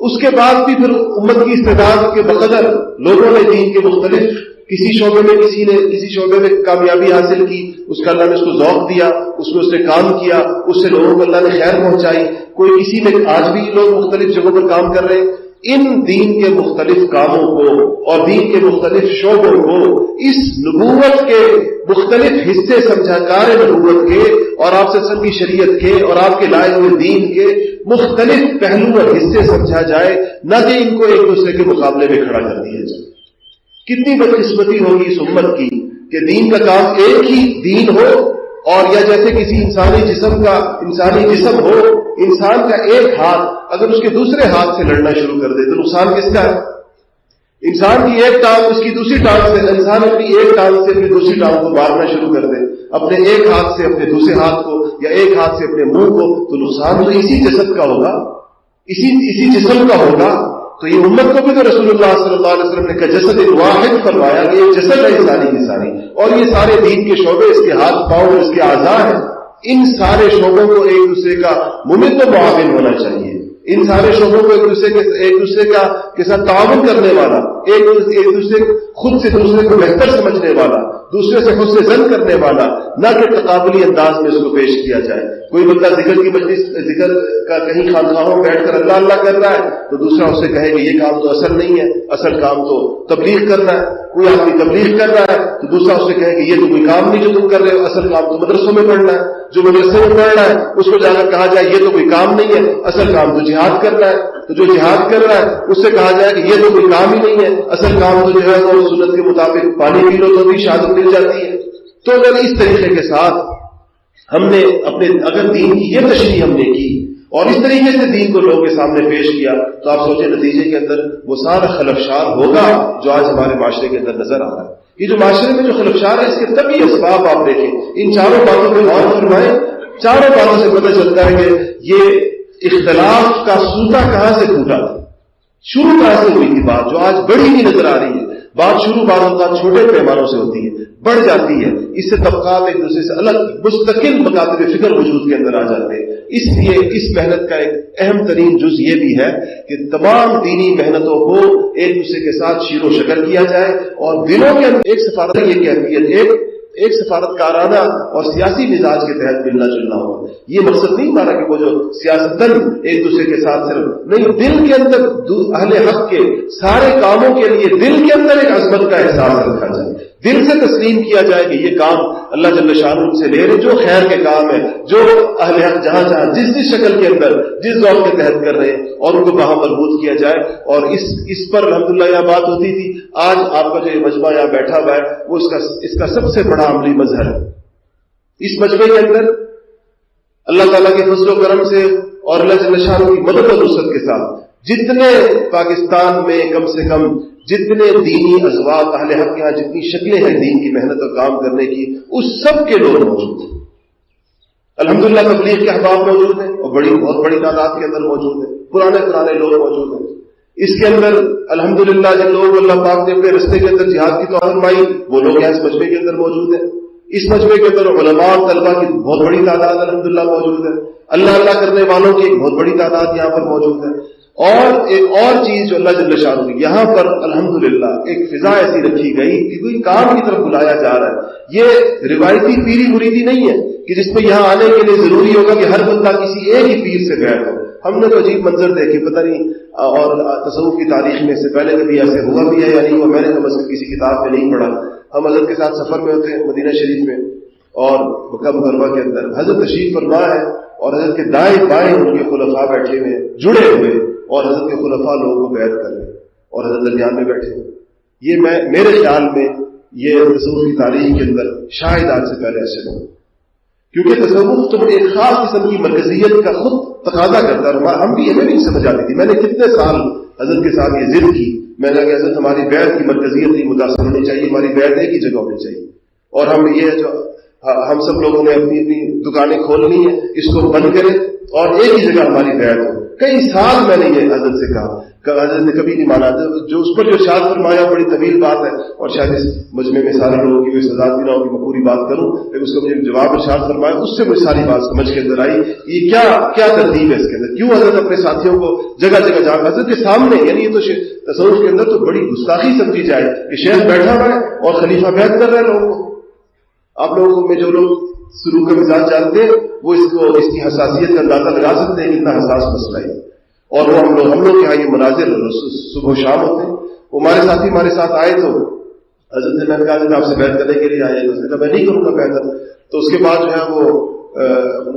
Speaker 1: اس کے بعد بھی پھر امت کی استعداد کے بقدر لوگوں نے دین کے مختلف کسی شعبے میں کسی شعبے میں کامیابی حاصل کی، اس کا اللہ نے اس کو ذوق دیا، اس میں اس نے کام کیا، اس سے لوگوں کو اللہ نے خیر پہنچائی، کوئی کسی میں آج بھی لوگ مختلف جگہوں پر کام کر رہے ہیں۔ ان دین کے مختلف کاموں کو اور دین کے مختلف شعبوں کو اس نبوت کے مختلف حصے سمجھا کار نبوت کے اور آپ سے کی شریعت کے اور آپ کے لائے ہوئے دین کے مختلف پہلو اور حصے سمجھا جائے، نہ کہ ان کو ایک دوسرے کے مقابلے میں کھڑا کر دیا جائے۔ کتنی بدقسمتی ہوگی اس امت کی کہ دین کا کام ایک ہی دین ہو، اور یا جیسے کسی انسانی جسم ہو، انسان کا ایک ہاتھ اگر اس کے دوسرے ہاتھ سے لڑنا شروع کر دے تو نقصان کس کا ہے؟ انسان کی ایک ٹانگ اس کی دوسری ٹانگ سے، انسان اپنی ایک ٹانگ سے اپنی دوسری ٹانگ کو مارنا شروع کر دے، اپنے ایک ہاتھ سے اپنے دوسرے ہاتھ کو، یا ایک ہاتھ سے اپنے منہ کو، تو نقصان تو اسی جسم کا ہوگا، اسی جسم کا ہوگا۔ تو یہ امت کو بھی تو رسول اللہ صلی اللہ علیہ وسلم نے کہا جسد واحد فرمایا کہ یہ جسد ہے انسانی کی ساری، اور یہ سارے دین کے شعبے، اس کے ہاتھ پاؤں، اس کے اعضاء ہیں، ان سارے شعبوں کو ایک دوسرے کا ممد و معاون ہونا چاہیے، ان سارے شعبوں کو ایک دوسرے کے ساتھ تعاون کرنے والا، ایک دوسرے خود سے دوسرے کو بہتر سمجھنے والا، دوسرے سے خود سے زن کرنے والا، نہ کہ تقابلی انداز میں اس کو پیش کیا جائے۔ کوئی بندہ ذکر کی مجلس ذکر کا کہیں خانقاہوں میں بیٹھ کر اللہ اللہ کر رہا ہے تو دوسرا اس سے کہے کہ یہ کام تو اصل نہیں ہے، اصل کام تو تبلیغ کرنا ہے۔ کوئی آدمی تبلیغ کر رہا ہے تو دوسرا اس سے کہے کہ یہ تو کوئی کام نہیں جو تم کر رہے ہو، اصل کام تو مدرسوں میں پڑھنا ہے، جو مدرسے میں پڑھ رہا ہے اس کو جا کر کہا جائے یہ تو کوئی کام نہیں ہے، اصل کام تو جہاد کرنا ہے، تو جو جہاد کر رہا ہے اس سے کہا جائے کہ یہ تو کوئی کام ہی نہیں ہے، اصل کام تو جو ہے وہ سنت کے مطابق پانی پی لو تو بھی شہادت مل جاتی ہے۔ تو اگر اس طریقے کے ساتھ ہم نے اگر دین کی یہ تشریح ہم نے کی اور اس طریقے سے دین کو لوگوں کے سامنے پیش کیا تو آپ سوچیں نتیجے کے اندر وہ سارا خلفشار ہوگا جو آج ہمارے معاشرے کے اندر نظر آ رہا ہے۔ یہ جو معاشرے میں جو خلفشار ہے اس کے طبی اسباب آپ دیکھیں، ان چاروں باتوں پہ غور فرمائیں، چاروں باتوں سے پتہ چلتا ہے کہ یہ اختلاف کا سوتا کہاں سے ٹوٹا تھا، شروع کہاں سے ہوئی تھی بات جو آج بڑی ہی نظر آ رہی ہے۔ بات شروع بعض اوقات چھوٹے پیمانوں سے ہوتی ہے، بڑھ جاتی ہے، اس سے طبقات ایک دوسرے سے الگ مستقل مکاتب فکر وجود کے اندر آ جاتے ہیں۔ اس لیے اس محنت کا ایک اہم ترین جز یہ بھی ہے کہ تمام دینی محنتوں کو ایک دوسرے کے ساتھ شیر و شکر کیا جائے اور دلوں کے اندر ایک سفارت یہ کیفیت ایک سفارتکارانہ اور سیاسی مزاج کے تحت ملنا جلنا ہوگا. یہ مقصد نہیں ہمارا کہ وہ جو سیاستدان ایک دوسرے کے ساتھ صرف نہیں، دل کے اندر اہل حق کے سارے کاموں کے لیے دل کے اندر ایک عظمت کا احساس رکھا جائے، دل سے تسلیم کیا جائے کہ یہ کام اللہ جل شانہ سے لے رہے، جو خیر کے کام ہے، جو اہل حق جہاں جہاں جس شکل کے اندر جس دور کے تحت کر رہے ہیں، اور ان کو وہاں مربوط کیا جائے. اور اس پر الحمدللہ یہ بات ہوتی تھی. آج آپ کا جو یہ مجمع یہاں بیٹھا ہوا ہے وہ اس کا سب سے بڑا عملی مظہر ہے. اس مجمع کے اندر اللہ تعالیٰ کے فضل و کرم سے اور اللہ جل شانہ کی مدد و نصرت کے ساتھ جتنے پاکستان میں کم سے کم جتنے دینی ازواج اہل حق کے یہاں جتنی شکلیں ہیں دین کی محنت اور کام کرنے کی، اس سب کے لوگ موجود ہیں. الحمدللہ تبلیغ کے احباب موجود ہیں اور بہت بڑی تعداد کے اندر موجود ہیں. پرانے لوگ موجود ہیں. اس کے اندر الحمدللہ جن لوگ اللہ پاک نے اپنے رستے کے اندر جہاد کی توفیق فرمائی وہ لوگ یہاں اس مجمع کے اندر موجود ہیں. اس مجمع کے اندر علماء اور طلبہ کی بہت بڑی تعداد الحمدللہ موجود ہے. اللہ کرنے والوں کی ایک بہت بڑی تعداد یہاں پر موجود ہے. اور ایک اور چیز جو اللہ جل شانہ نے یہاں پر الحمدللہ ایک فضا ایسی رکھی گئی کہ کوئی کام کی طرف بلایا جا رہا ہے. یہ روایتی پیری مریدی نہیں ہے کہ جس میں یہاں آنے کے لیے ضروری ہوگا کہ ہر بندہ کسی ایک ہی پیر سے بیعت ہو. ہم نے تو عجیب منظر دیکھے، پتہ نہیں اور تصوف کی تاریخ میں سے پہلے کبھی ایسے ہوا بھی ہے یا نہیں ہوا، میں نے کم از کم کسی کتاب میں نہیں پڑھا. ہم حضرت کے ساتھ سفر میں ہوتے ہیں مدینہ شریف میں اور مکہ مکرمہ کے اندر، حضرت تشریف فرما ہے اور حضرت کے دائیں بائیں ان کے خلفاء بیٹھے ہوئے جڑے ہوئے اور حضرت کے خلفاء لوگوں کو بیعت کر رہے ہیں اور حضرت درمیان میں بیٹھے ہوئے. یہ میرے خیال میں یہ تصوف کی تاریخ کے اندر شاید آج سے پہلے ایسے ہو، کیونکہ تصوف تو ایک خاص قسم کی مرکزیت کا خود تقاضا کرتا ہے. ہمیں بھی نہیں سمجھ آتی تھی. میں نے کتنے سال حضرت کے ساتھ یہ ضد کی، میں نے کہا حضرت ہماری بیعت کی مرکزیت نہیں متاثر ہونی چاہیے، ہماری بیعت ایک ہی جگہ ہونی چاہیے. اور ہم سب لوگوں نے اپنی دکانیں کھولنی ہے، اس کو بند کریں اور ایک ہی جگہ ہماری بیعت ہو. کئی سال میں نے یہ حضرت سے کہا، حضرت نے کبھی نہیں مانا. جو اس پر جو ارشاد فرمایا بڑی طویل بات ہے اور شاید اس مجمع میں سارے لوگوں کی سزا بھی نہ ہوگی، میں پوری بات کروں لیکن اس کا مجھے جواب ارشاد فرمایا، اس سے مجھے ساری بات سمجھ کے اندر آئی. یہ کیا ترتیب ہے اس کے اندر، کیوں حضرت اپنے ساتھیوں کو جگہ جگہ جا حضرت کے سامنے، یعنی یہ تو تصوف کے اندر تو بڑی گستاخی سمجھی جائے کہ شیخ بیٹھا ہوا ہے اور خلیفہ بیعت کر رہے ہیں لوگوں کو. آپ لوگوں میں جو لوگ سلوک کا مزاج جانتے ہیں وہ اس کی حساسیت کا اندازہ لگا سکتے ہیں کتنا حساس مسئلہ ہے. اور وہ ہم لوگ کے یہاں یہ مناظر صبح و شام ہوتے ہیں. وہ ہمارے ساتھی ہمارے ساتھ آئے تو حضرت نے میں نے کہا آپ سے بیعت کرنے کے لیے آئے، تو اس نے کہا میں نہیں کروں گا بیعت. تو اس کے بعد جو ہے وہ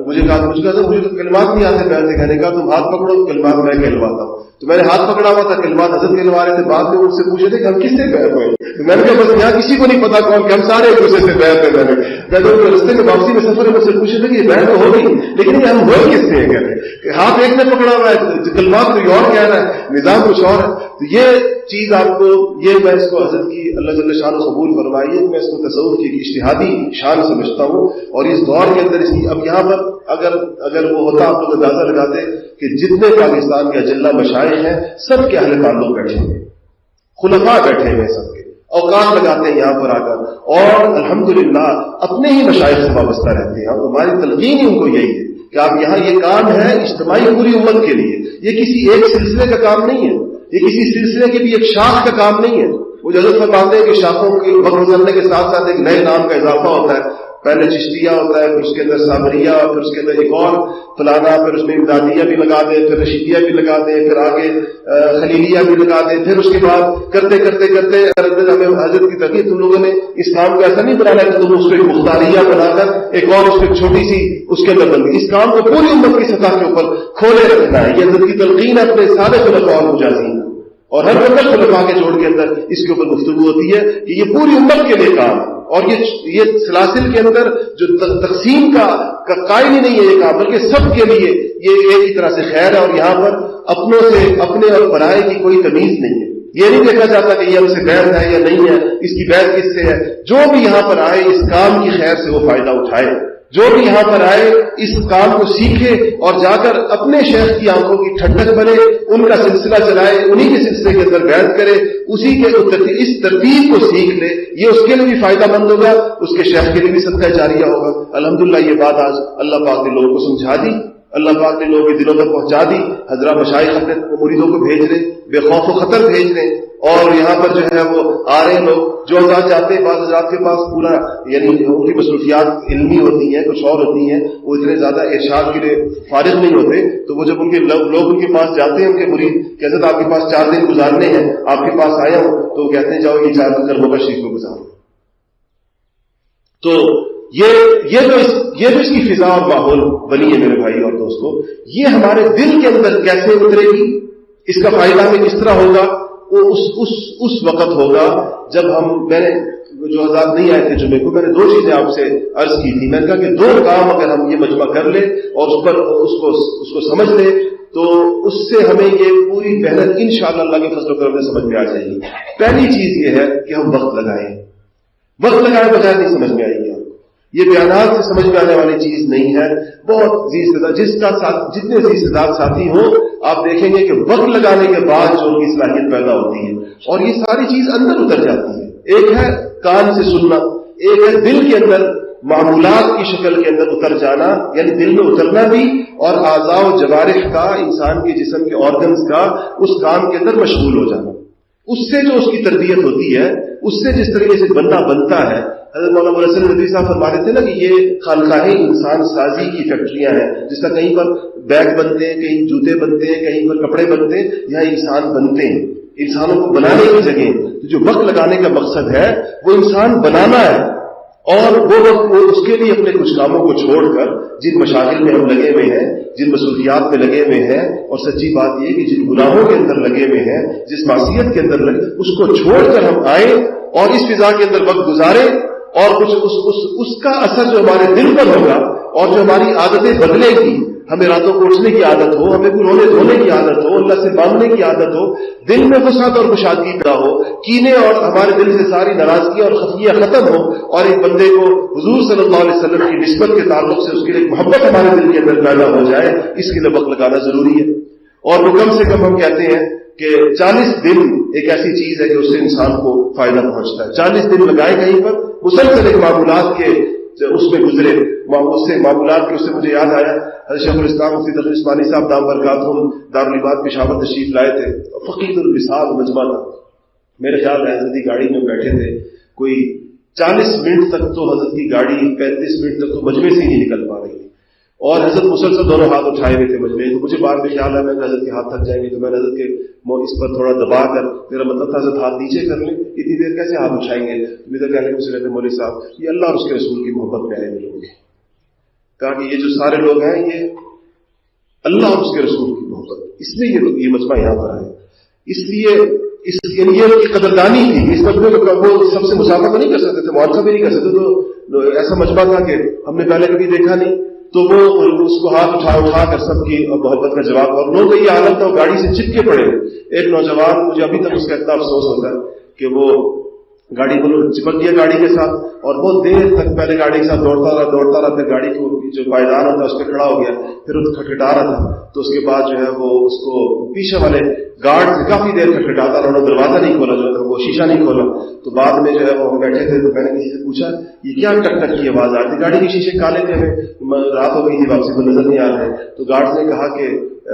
Speaker 1: مجھے کہا مجھے تو کلمات نہیں آتے بیعت کہنے کا، تم ہاتھ پکڑو کلمات میں کہلواتا ہوں. تو میں نے ہاتھ پکڑا ہوا تھا، کلمات حضرت کہلوا رہے تھے. بعد میں ان سے پوچھے تھے کہ ہم کس سے بیعت ہوئے، تو میں نے کہا بس یہاں کسی کو نہیں پتا کون کہ ہم سارے ایک دوسرے سے بیعت ہیں. میں تو رستے میں واپسی میں سفر میں سے پوچھے تھے کہ یہ بیعت تو ہو گئی لیکن یہ ہم ہوئے کس سے ہیں، کہتے کہ ہاتھ ایک نے پکڑا ہوا ہے، کلمات کوئی اور کہہ رہا ہے، نظام کچھ اور ہے. تو یہ چیز آپ کو یہ میں اس کو حضرت کی اللہ جل شانہ قبول فرمائیے، میں اس کو تصوف کی اجتہادی شان سمجھتا ہوں. اور اس دور کے اندر اب یہاں پر اگر وہ ہوتا آپ لوگ اندازہ لگاتے کہ جتنے پاکستان کے اجلہ مشائخ ہیں سب کے اہل تعلق بیٹھے ہیں، خلفاء بیٹھے ہوئے سب کے اوقات لگاتے ہیں یہاں پر آ کر اور الحمدللہ اپنے ہی مشائخ سے وابستہ رہتے ہیں. ہماری تلقین ہی ان کو یہی ہے کہ آپ یہاں یہ کام ہے اجتماعی پوری امت کے لیے، یہ کسی ایک سلسلے کا کام نہیں ہے، یہ کسی سلسلے کے بھی ایک شاخ کا کام نہیں ہے. وہ حضرت فرماتے ہیں کہ شاخوں کے وقت گزرنے کے ساتھ ساتھ ایک نئے نام کا اضافہ ہوتا ہے. پہلے چشتیہ ہوتا ہے، پھر اس کے اندر سامریہ، پھر اس کے اندر ایک اور فلانا، پھر اس میں امدادیہ بھی لگا دیں، پھر رشیدیہ بھی لگا دیں، پھر آگے خلیلیہ بھی لگا دیں، پھر اس کے بعد کرتے کرتے کرتے ہمیں حضرت کی تقریر تم لوگوں نے اس کام کو ایسا نہیں بنانا کہ تم اس کو ایک مختاریہ بنا کر ایک اور اس کو چھوٹی سی اس کے اندر بن گئی. اس کام کو پوری امت کی سطح کے اوپر کھولے رکھنا ہے. یہ حضرت کی تلقین اپنے سارے خلفاء اور مجاہدین اور ہر وقت خلفاء کے جوڑ کے اندر اس کے اوپر گفتگو ہوتی ہے کہ یہ پوری امت کے لیے کام ہے. اور یہ سلاسل کے اندر جو تقسیم کا قائل ہی نہیں ہے یہ کام، بلکہ سب کے لیے یہ ایک ہی طرح سے خیر ہے. اور یہاں پر اپنوں سے اپنے اور پرائے کی کوئی تمیز نہیں ہے. یہ نہیں دیکھا جاتا کہ یہ ہم سے بیعت ہے یا نہیں ہے، اس کی بیعت کس سے ہے. جو بھی یہاں پر آئے اس کام کی خیر سے وہ فائدہ اٹھائے، جو بھی یہاں پر آئے اس کام کو سیکھے اور جا کر اپنے شیخ کی آنکھوں کی ٹھنڈک بنے، ان کا سلسلہ چلائے، انہی کے سلسلے کے اندر بیعت کرے، اسی کے اس ترتیب کو سیکھ لے. یہ اس کے لیے بھی فائدہ مند ہوگا، اس کے شیخ کے لیے بھی صدقہ جاریہ ہوگا. الحمدللہ یہ بات آج اللہ پاک نے لوگوں کو سمجھا دی اللہ پاک نے لوگوں کے دلوں تک پہنچا دی. حضرات مشائخ اپنے مریدوں کو بھیج رہے, بے خوف و خطر بھیج رہے, اور یہاں پر جو ہے وہ آ رہے ہیں لوگ. جو حضرات جاتے ہیں, بعض حضرات کے پاس پورا یعنی ان کی مصروفیات علمی ہوتی ہیں, کچھ اور ہوتی ہیں, وہ اتنے زیادہ ارشاد کے لیے فارغ نہیں ہوتے, تو وہ جب ان کے لوگ ان کے پاس جاتے ہیں, ان کے مرید کہ حضرت آپ کے پاس 4 دن گزارنے ہیں, آپ کے پاس آیا ہوں, تو وہ کہتے ہیں جاؤ یہ 4 دن کربوغا شریف میں گزارو. تو یہ جو اس کی فضا اور ماحول بنی ہے میرے بھائی اور دوستو, یہ ہمارے دل کے اندر کیسے اترے گی, اس کا فائدہ ہمیں کس طرح ہوگا, وہ اس وقت ہوگا جب میں نے جو حضرات نہیں آئے تھے جمعے کو, میں نے 2 چیزیں آپ سے عرض کی تھی. میں نے کہا کہ 2 کام اگر ہم یہ مجمع کر لیں اور اس کو سمجھ لیں, تو اس سے ہمیں یہ پوری محنت انشاءاللہ اللہ کے فضل و کرم سے سمجھ میں آ جائے گی. پہلی چیز یہ ہے کہ ہم وقت لگائیں بغیر نہیں سمجھ میں آئے گی. یہ بیانات سے سمجھ میں آنے والی چیز نہیں ہے. بہت جتنے زیادہ ساتھی ہوں, آپ دیکھیں گے کہ وقت لگانے کے بعد جو ان کی صلاحیت پیدا ہوتی ہے, اور یہ ساری چیز اندر اتر جاتی ہے. ایک ہے کان سے سننا, ایک ہے دل کے اندر معمولات کی شکل کے اندر اتر جانا, یعنی دل میں اترنا بھی, اور اعضاء و جوارح کا, انسان کے جسم کے آرگنز کا اس کام کے اندر مشغول ہو جانا. اس سے جو اس کی تربیت ہوتی ہے, اس سے جس طریقے سے بنتا ہے. حضرت مولانا مرسل ندوی صاحب فرما رہے تھے نا کہ یہ خانقاہیں انسان سازی کی فیکٹریاں ہیں. جس طرح کہیں پر بیگ بنتے ہیں, کہیں جوتے بنتے ہیں, کہیں پر کپڑے بنتے ہیں, یہاں انسان بنتے ہیں, انسانوں کو بنانے کی جگہ. تو جو وقت لگانے کا مقصد ہے وہ انسان بنانا ہے, اور وہ وقت اس کے لیے اپنے کچھ کاموں کو چھوڑ کر جن مشاغل میں ہم لگے ہوئے ہیں, جن مصروفیات میں لگے ہوئے ہیں, اور سچی بات یہ کہ جن گناہوں کے اندر لگے ہوئے ہیں, جس معصیت کے اندر اس کو چھوڑ کر ہم آئیں اور اس فضا کے اندر وقت گزاریں, اور کچھ اس کا اثر جو ہمارے دل پر ہوگا, اور جو ہماری عادتیں بدلے گی. ہمیں راتوں کو اٹھنے کی عادت ہو, ہمیں رونے دھونے کی عادت ہو, اللہ سے مانگنے کی عادت ہو, دل میں وسعت اور کشادگی پیدا ہو, کینے اور ہمارے دل سے ساری ناراضگیاں اور خفیاں ختم ہو, اور ایک بندے کو حضور صلی اللہ علیہ وسلم کی نسبت کے تعلق سے اس کے لیے محبت ہمارے دل کے اندر پیدا ہو جائے. اس کے لیے وقت لگانا ضروری ہے. اور وہ کم سے کم ہم کہتے ہیں کہ 40 دن ایک ایسی چیز ہے کہ اس سے انسان کو فائدہ پہنچتا ہے. 40 دن لگائے کہیں پر, مسلسل ایک معمولات کے اس میں گزرے, اس سے مجھے یاد آیا حضرت شیخ الاسلام مفتی تقی عثمانی صاحب دام برکاتہم دارالعباد پشاور تشریف لائے تھے. فقید الوصال مجمع تھا, میرے خیال ہے حضرت کی گاڑی میں بیٹھے تھے, کوئی 40 منٹ تک تو حضرت کی گاڑی 35 منٹ تک تو مجمع سے ہی نہیں نکل پا رہی تھی, اور حضرت مسلسل دونوں ہاتھ اٹھائے ہوئے تھے مجمع. تو مجھے بعد میں خیال ہے میں حضرت کے ہاتھ تھک جائیں گے, تو میں نے حضرت کے اس پر تھوڑا دبا کر, میرا مطلب تھا حضرت ہاتھ نیچے کر لیں, اتنی دیر کیسے ہاتھ اٹھائیں گے. میرا کہنے کے مجھے کہتے ہیں مولوی صاحب یہ اللہ اور اس کے رسول کی محبت میں آئے ہوئے لوگ ہیں. کہا کہ یہ جو سارے لوگ ہیں یہ اللہ اور اس کے رسول کی محبت, اس لیے یہ مجمع یہاں پر ہے. اس لیے یہ کی قدردانی تھی. اس مجمع کو وہ سب سے مسافہ نہیں کر سکتے تھے, معاوضہ بھی نہیں کر سکتے, تو ایسا مجمع تھا کہ ہم نے پہلے کبھی دیکھا نہیں. تو وہ اس کو ہاتھ اٹھا کر سب کی محبت کا جواب, اور لوگ یہ حالت تھا گاڑی سے چپکے پڑے. ایک نوجوان, مجھے ابھی تک اس کا اتنا افسوس ہوتا ہے کہ وہ گاڑی کو چپک گیا گاڑی کے ساتھ, اور بہت دیر تک پہلے گاڑی کے ساتھ دوڑتا رہا, پھر گاڑی کو جو پائیدان ہوتا ہے اس پہ کھڑا ہو گیا, پھر وہ کھٹکھٹا رہا تھا. تو اس کے بعد جو ہے وہ اس کو پیچھے والے گارڈ سے کافی دیر کھٹکھٹاتا رہا, انہوں نے دروازہ نہیں کھولا, جو ہے وہ شیشہ نہیں کھولا. تو بعد میں جو ہے وہ بیٹھے تھے, تو میں نے کسی سے پوچھا یہ کیا ٹک ٹک کی آواز آتی, گاڑی کے شیشے کالے تھے, ہمیں رات ہو گئی تھی, واپسی کو نظر نہیں آ رہے. تو گارڈ نے کہا کہ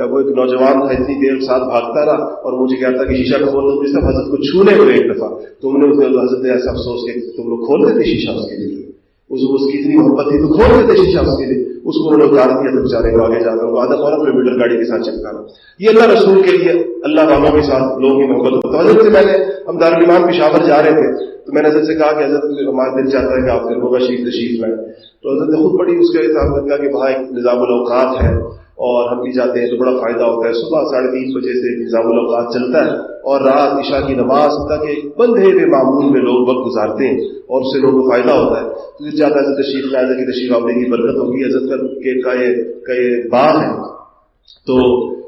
Speaker 1: وہ ایک نوجوان تھا, اتنی دیر ساتھ بھاگتا رہا, اور مجھے کہتا کہ شیشہ کو کھول دو. صرف حضرت کو چھونے ہوئے ایک دفعہ, تو انہوں نے حضرت نے ایسا افسوس کہ تم لوگ کھول دیتے شیشہ اس کے لیے, اس کی اتنی محبت تھی تو کھول دیتے شیشہ اس کے لیے. اس کو انہوں نے اتار دیا تھا بیچارے کو, آگے جا کر وہ 0.5 کلومیٹر گاڑی کے ساتھ چمکا رہا. یہ اللہ رسول کے لیے اللہ والوں کے ساتھ لوگوں کی محبت ہوتا ہے. حضرت سے میں نے, ہم دارالایمان پشاور جا رہے تھے, تو میں نے حضرت سے کہا کہ حضرت ہمارا دل چاہتا ہے کہ آپ کاربوغا شریف تشریف لائیں. تو حضرت نے خود بڑی اس کے حساب کہا کہ وہاں ایک نظام الاوقات ہے, اور ہم بھی جاتے ہیں تو بڑا فائدہ ہوتا ہے. صبح 3:30 بجے سے نظام الاوقات چلتا ہے, اور رات عشاء کی نماز تک ایک بندھے ہوئے معمول میں لوگ وقت گزارتے ہیں, اور اس سے لوگوں کو فائدہ ہوتا ہے. تو یہ چاہتا ہے تشریف لائے کہ تشریف آنے کی برکت ہوگی. حضرت کا یہ باغ ہے, تو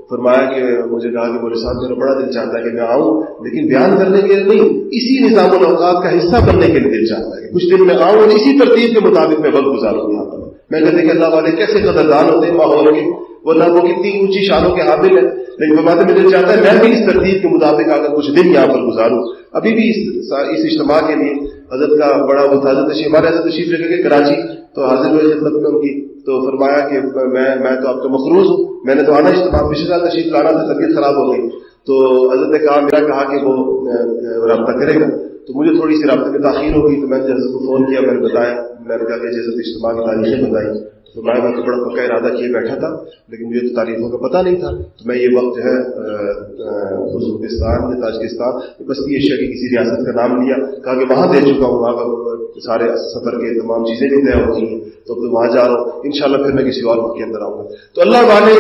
Speaker 1: فرمایا کہ مجھے کہا کہ مولوی صاحب میرا بڑا دل چاہتا ہے کہ میں آؤں, لیکن بیان کرنے کے لیے نہیں, اسی نظام الاوقات کا حصہ بننے کے لیے دل چاہتا ہے کہ کچھ دن میں آؤں اور اسی ترتیب کے مطابق میں وقت گزاروں یہاں پر. میں کہتے کہ اللہ والے کیسے قدردان ہوتے ہیں ماحول کے, ورنہ وہ کتنی اونچی شانوں کے حامل ہے, لیکن فرماتے میں دل چاہتا ہے میں بھی اس ترتیب کے مطابق آ کر کچھ دن یہاں پر گزاروں. ابھی بھی اس اجتماع کے لیے حضرت کا بڑا وہ حضرت تشریف, ہمارے حضرت تشریف لے کے کراچی, تو حاضر ہوئے خدمت میں ان کی تو فرمایا کہ میں تو آپ کا مقروض ہوں, میں نے تو آنا اجتماع پچھلے سال تشریف لانا تھا, طبیعت خراب ہو گئی. تو حضرت نے کہا کہ وہ رابطہ کرے گا. تو مجھے تھوڑی سی رابطے میں تاخیر ہو گئی, تو میں نے حضرت کو فون کیا, میں نے بتایا, میں نے کہا کہ حضرت اجتماع کی تاریخیں بتائی. تو میں تو بڑا پکا ارادہ کیے بیٹھا تھا, لیکن مجھے تو تاریخوں کا پتہ نہیں تھا. تو میں یہ وقت جو ہے ازبکستان یا تاجکستان بستی ایشیا کی کسی ریاست کا نام لیا, کہا کہ وہاں دے چکا ہوں, وہاں کا سارے سفر کے تمام چیزیں بھی طے ہو گئی ہیں, تو وہاں جا رہا ہوں. انشاءاللہ پھر میں کسی اور وقت کے اندر آؤں گا. تو اللہ والے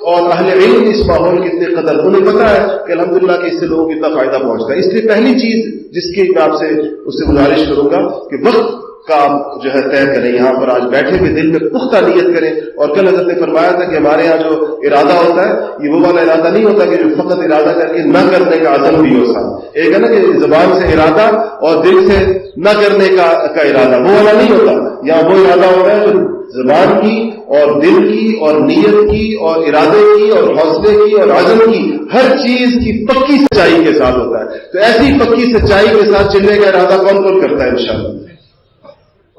Speaker 1: اور اہل علم اس ماحول کی اتنے قدر, انہیں پتا ہے کہ الحمدللہ کہ اس سے لوگوں کو اتنا فائدہ پہنچتا ہے. اس لیے پہلی چیز جس کی میں آپ سے اس سے گزارش کروں گا کہ وقت کا آپ جو ہے طے کریں. یہاں پر آج بیٹھے ہوئے دل میں پختہ نیت کریں. اور کل حضرت نے فرمایا تھا کہ ہمارے یہاں جو ارادہ ہوتا ہے یہ وہ والا ارادہ نہیں ہوتا کہ جو فقط ارادہ کر کے نہ کرنے کا عزم بھی ہوتا. ایک ہے نا کہ زبان سے ارادہ اور دل سے نہ کرنے کا ارادہ, وہ والا نہیں ہوتا. یہاں وہ ارادہ ہوتا ہے جو زبان کی اور دل کی اور نیت کی اور ارادے کی اور حوصلے کی اور عزم کی, ہر چیز کی پکی سچائی کے ساتھ ہوتا ہے. تو ایسی پکی سچائی کے ساتھ چلنے کا ارادہ کون کون کرتا ہے انشاءاللہ؟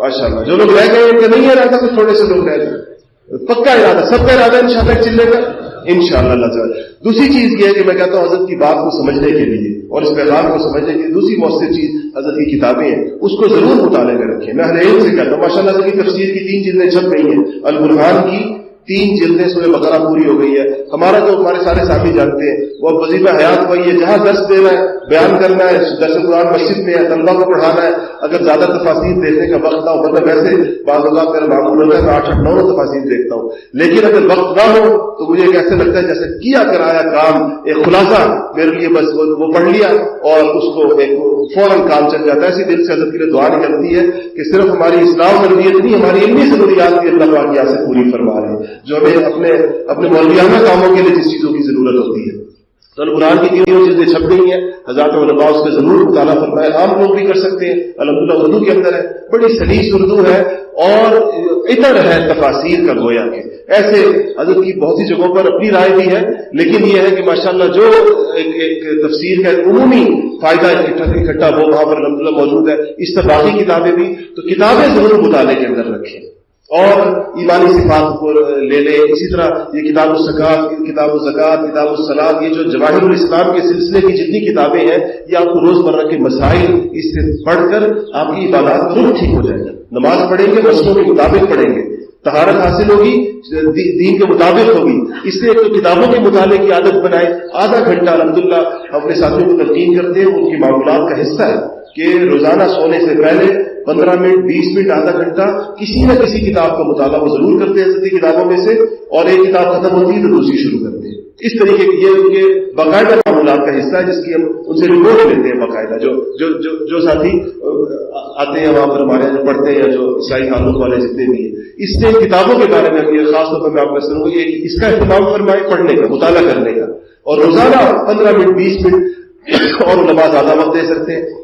Speaker 1: ماشاءاللہ جو لوگ رہ گئے ان کے نہیں ارادہ, کچھ تھوڑے سے لوگ رہ گئے. پکا ارادہ, سب کا ارادہ انشاءاللہ چلنے کا انشاءاللہ اللہ تعالی. دوسری چیز یہ ہے کہ میں کہتا ہوں حضرت کی بات کو سمجھنے کے لیے اور اس پیغام کو سمجھنے کے لیے دوسری مؤثر چیز حضرت کی کتابیں ہیں, اس کو ضرور مطالعے میں رکھیں. میں اہل علم سے کہتا ہوں ماشاءاللہ حضرت کی تفسیر کی 3 جلدیں چھپ گئی ہیں. القرآن کی 3 جلدیں سورہ بقرہ پوری ہو گئی ہے. ہمارا جو ہمارے سارے ساتھی جانتے ہیں وہ وظیفہ حیات وہی ہے, جہاں درس دینا ہے, بیان کرنا ہے, درس قرآن مسجد میں ہے, طلبہ کو پڑھانا ہے. اگر زیادہ تفاصیر دیکھنے کا وقت نہ ہو, مطلب ویسے بعض اوقات میرا معمول ہوتا ہے میں 8-9 تفاصیر دیکھتا ہوں, لیکن اگر وقت نہ ہو تو مجھے ایک ایسے لگتا ہے جیسے کیا کرایا کام, ایک خلاصہ میرے لیے بس وہ پڑھ لیا اور اس کو ایک فوراً کام چل جاتا ہے. اسی دل سے حضرت کے لیے دعا نکلتی ہے کہ صرف ہماری اسلام تربیت نہیں, ہماری علمی ضروریات بھی اللہ پاک یہاں سے پوری فرما رہے ہیں, جو ہمیں اپنے مولویانہ کاموں کے لیے جس چیزوں کی ضرورت ہوتی ہے. تو القرآن کی 3 چیزیں چھپ گئی ہیں, حضرات علماء اس کا ضرور مطالعہ فرمائے. عام لوگ بھی کر سکتے ہیں, الحمدللہ اردو کے اندر ہے, بڑی سلیس اردو ہے اور اتر ہے تفاسیر کا گویا کہ. ایسے حضرت کی بہت سی جگہوں پر اپنی رائے بھی ہے, لیکن یہ ہے کہ ماشاءاللہ جو ایک تفسیر کا عمومی فائدہ اکٹھا وہ وہاں پر الحمدللہ موجود ہے. اس طرح باقی کتابیں بھی, تو کتابیں ضرور مطالعے کے اندر رکھیں اور ایمانی صفات کو لے لیں. اسی طرح یہ کتاب الزکات, کتاب الزکات, کتاب الصلاۃ, یہ جو جواہر الاسلام کے سلسلے کی جتنی کتابیں ہیں یہ آپ کو روزمرہ کے مسائل اس سے پڑھ کر آپ کی عبادات ضرور ٹھیک ہو جائے گا. نماز پڑھیں گے مسئلوں کے مطابق پڑھیں گے, طہارت حاصل ہوگی دین کے مطابق ہوگی. اس سے ایک تو کتابوں کے مطالعے کی عادت بنائے. آدھا گھنٹہ الحمدللہ ہم اپنے ساتھیوں کو تلقین کرتے ہیں, ان کی معمولات کا حصہ ہے کہ روزانہ سونے سے پہلے 15 منٹ 20 منٹ آدھا گھنٹہ کسی نہ کسی کتاب کا مطالعہ وہ ضرور کرتے ہیں حضرت کتابوں میں سے, اور ایک کتاب ختم ہوتی ہے تو دوسری شروع کرتے ہیں. اس طریقے کی یہ ان کے باقاعدہ معمولات کا حصہ ہے جس کی ہم ان سے رپورٹ لیتے ہیں باقاعدہ. جو ساتھی آتے ہیں وہاں پر ہمارے جو پڑھتے ہیں, جو عیسائی تعلق والے جتنے بھی ہیں, اس سے کتابوں کے بارے میں یہ خاص طور پر میں آپ کو سنوں گا, اس کا اہتمام فرمائے پڑھنے کا, مطالعہ کرنے کا, اور روزانہ 15 منٹ 20 منٹ اور علماء زیادہ وقت دے سکتے ہیں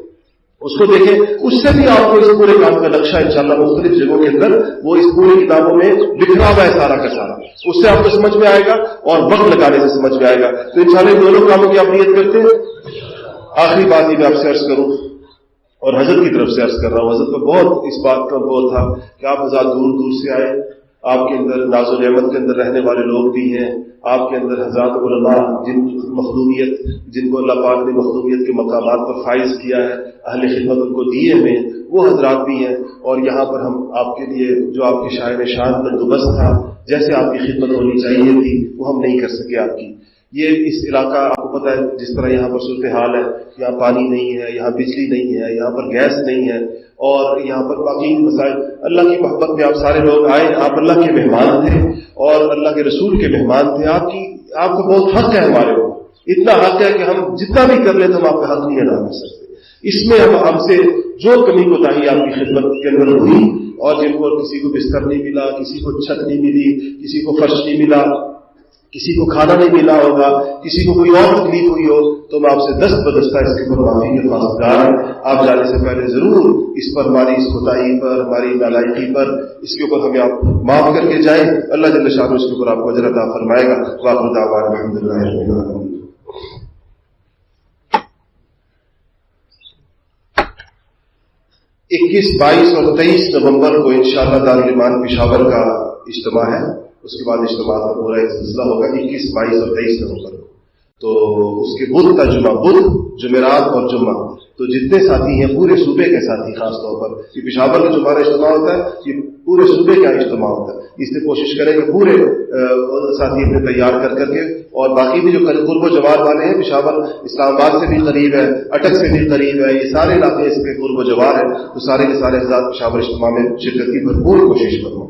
Speaker 1: اس کو دیکھیں. اس سے بھی آپ کو اس پورے کام کا نقشہ انشاءاللہ مختلف جگہوں کے اندر وہ اس پوری کتابوں میں بکھرا ہوا ہے سارا کا سارا, اس سے آپ کو سمجھ میں آئے گا اور وقت لگانے سے سمجھ میں آئے گا. تو انشاءاللہ دونوں کاموں کی آپ نیت کرتے ہیں. آخری بات یہ میں آپ سے عرض کروں اور حضرت کی طرف سے عرض کر رہا ہوں, حضرت کو بہت اس بات کا بہت تھا کہ آپ حضرات دور دور سے آئے, آپ کے اندر ناز و نعمت کے اندر رہنے والے لوگ بھی ہیں, آپ کے اندر حضرات علماء جن کو اللہ پاک نے مخدومیت کے مقامات پر فائز کیا ہے, اہل خدمت ان کو دیے ہوئے, وہ حضرات بھی ہیں. اور یہاں پر ہم آپ کے لیے جو آپ کے شاعر شان بندوبست تھا, جیسے آپ کی خدمت ہونی چاہیے تھی, وہ ہم نہیں کر سکے آپ کی. یہ اس علاقہ آپ کو پتہ ہے جس طرح یہاں پر صورتحال ہے, یہاں پانی نہیں ہے, یہاں بجلی نہیں ہے, یہاں پر گیس نہیں ہے, اور یہاں پر باقی مسائل. اللہ کی محبت میں آپ سارے لوگ آئے, آپ اللہ کے مہمان تھے اور اللہ کے رسول کے مہمان تھے. آپ کو بہت حق ہے ہمارے اوپر, اتنا حق ہے کہ ہم جتنا بھی کر لیں تو ہم آپ کا حق نہیں ادا کر سکتے. اس میں ہم سے جو کمی کوتاہی آپ کی خدمت کے اندر ہوئی, اور جن کو کسی کو بستر نہیں ملا, کسی کو چھت نہیں ملی, کسی کو فرش نہیں ملا, کسی کو کھانا نہیں ملا ہوگا, کسی کو کوئی اور تکلیف ہوئی ہو, تو میں آپ سے دست بدستہ اس کے اوپر معافی کے خواستگار ہیں. آپ جانے سے پہلے ضرور اس پر ہماری اس کوتاہی پر, ہماری نالائقی پر, اس کے اوپر ہمیں آپ معاف کر کے جائیں. اللہ جل شانہ اس کے اوپر آپ کو اجر عطا فرمائے گا. وآخر دعوانا الحمدللہ رب العالمین. 21, 22 اور 23 نومبر کو انشاءاللہ دارالایمان پشاور کا اجتماع ہے, اس کے بعد اجتماع کا پورا ایک سلسلہ ہوگا 21, 22 اور 23 نومبر کو. تو اس کے بدھ کا جمعہ, بدھ, جمعرات اور جمعہ, تو جتنے ساتھی ہیں پورے صوبے کے ساتھی, خاص طور پر یہ پشاور میں جو ہمارا اجتماع ہوتا ہے یہ پورے صوبے کا اجتماع ہوتا ہے, اس لیے کوشش کریں کہ پورے ساتھی اپنے تیار کر کے, اور باقی بھی جو قرب و جوار والے ہیں, پشاور اسلام آباد سے بھی قریب ہے, اٹک سے بھی قریب ہے, یہ سارے علاقے اس کے قرب و جوار ہیں, تو سارے کے سارے حضرات پشاور اجتماع میں شرکت کی بھرپور کوشش کروں.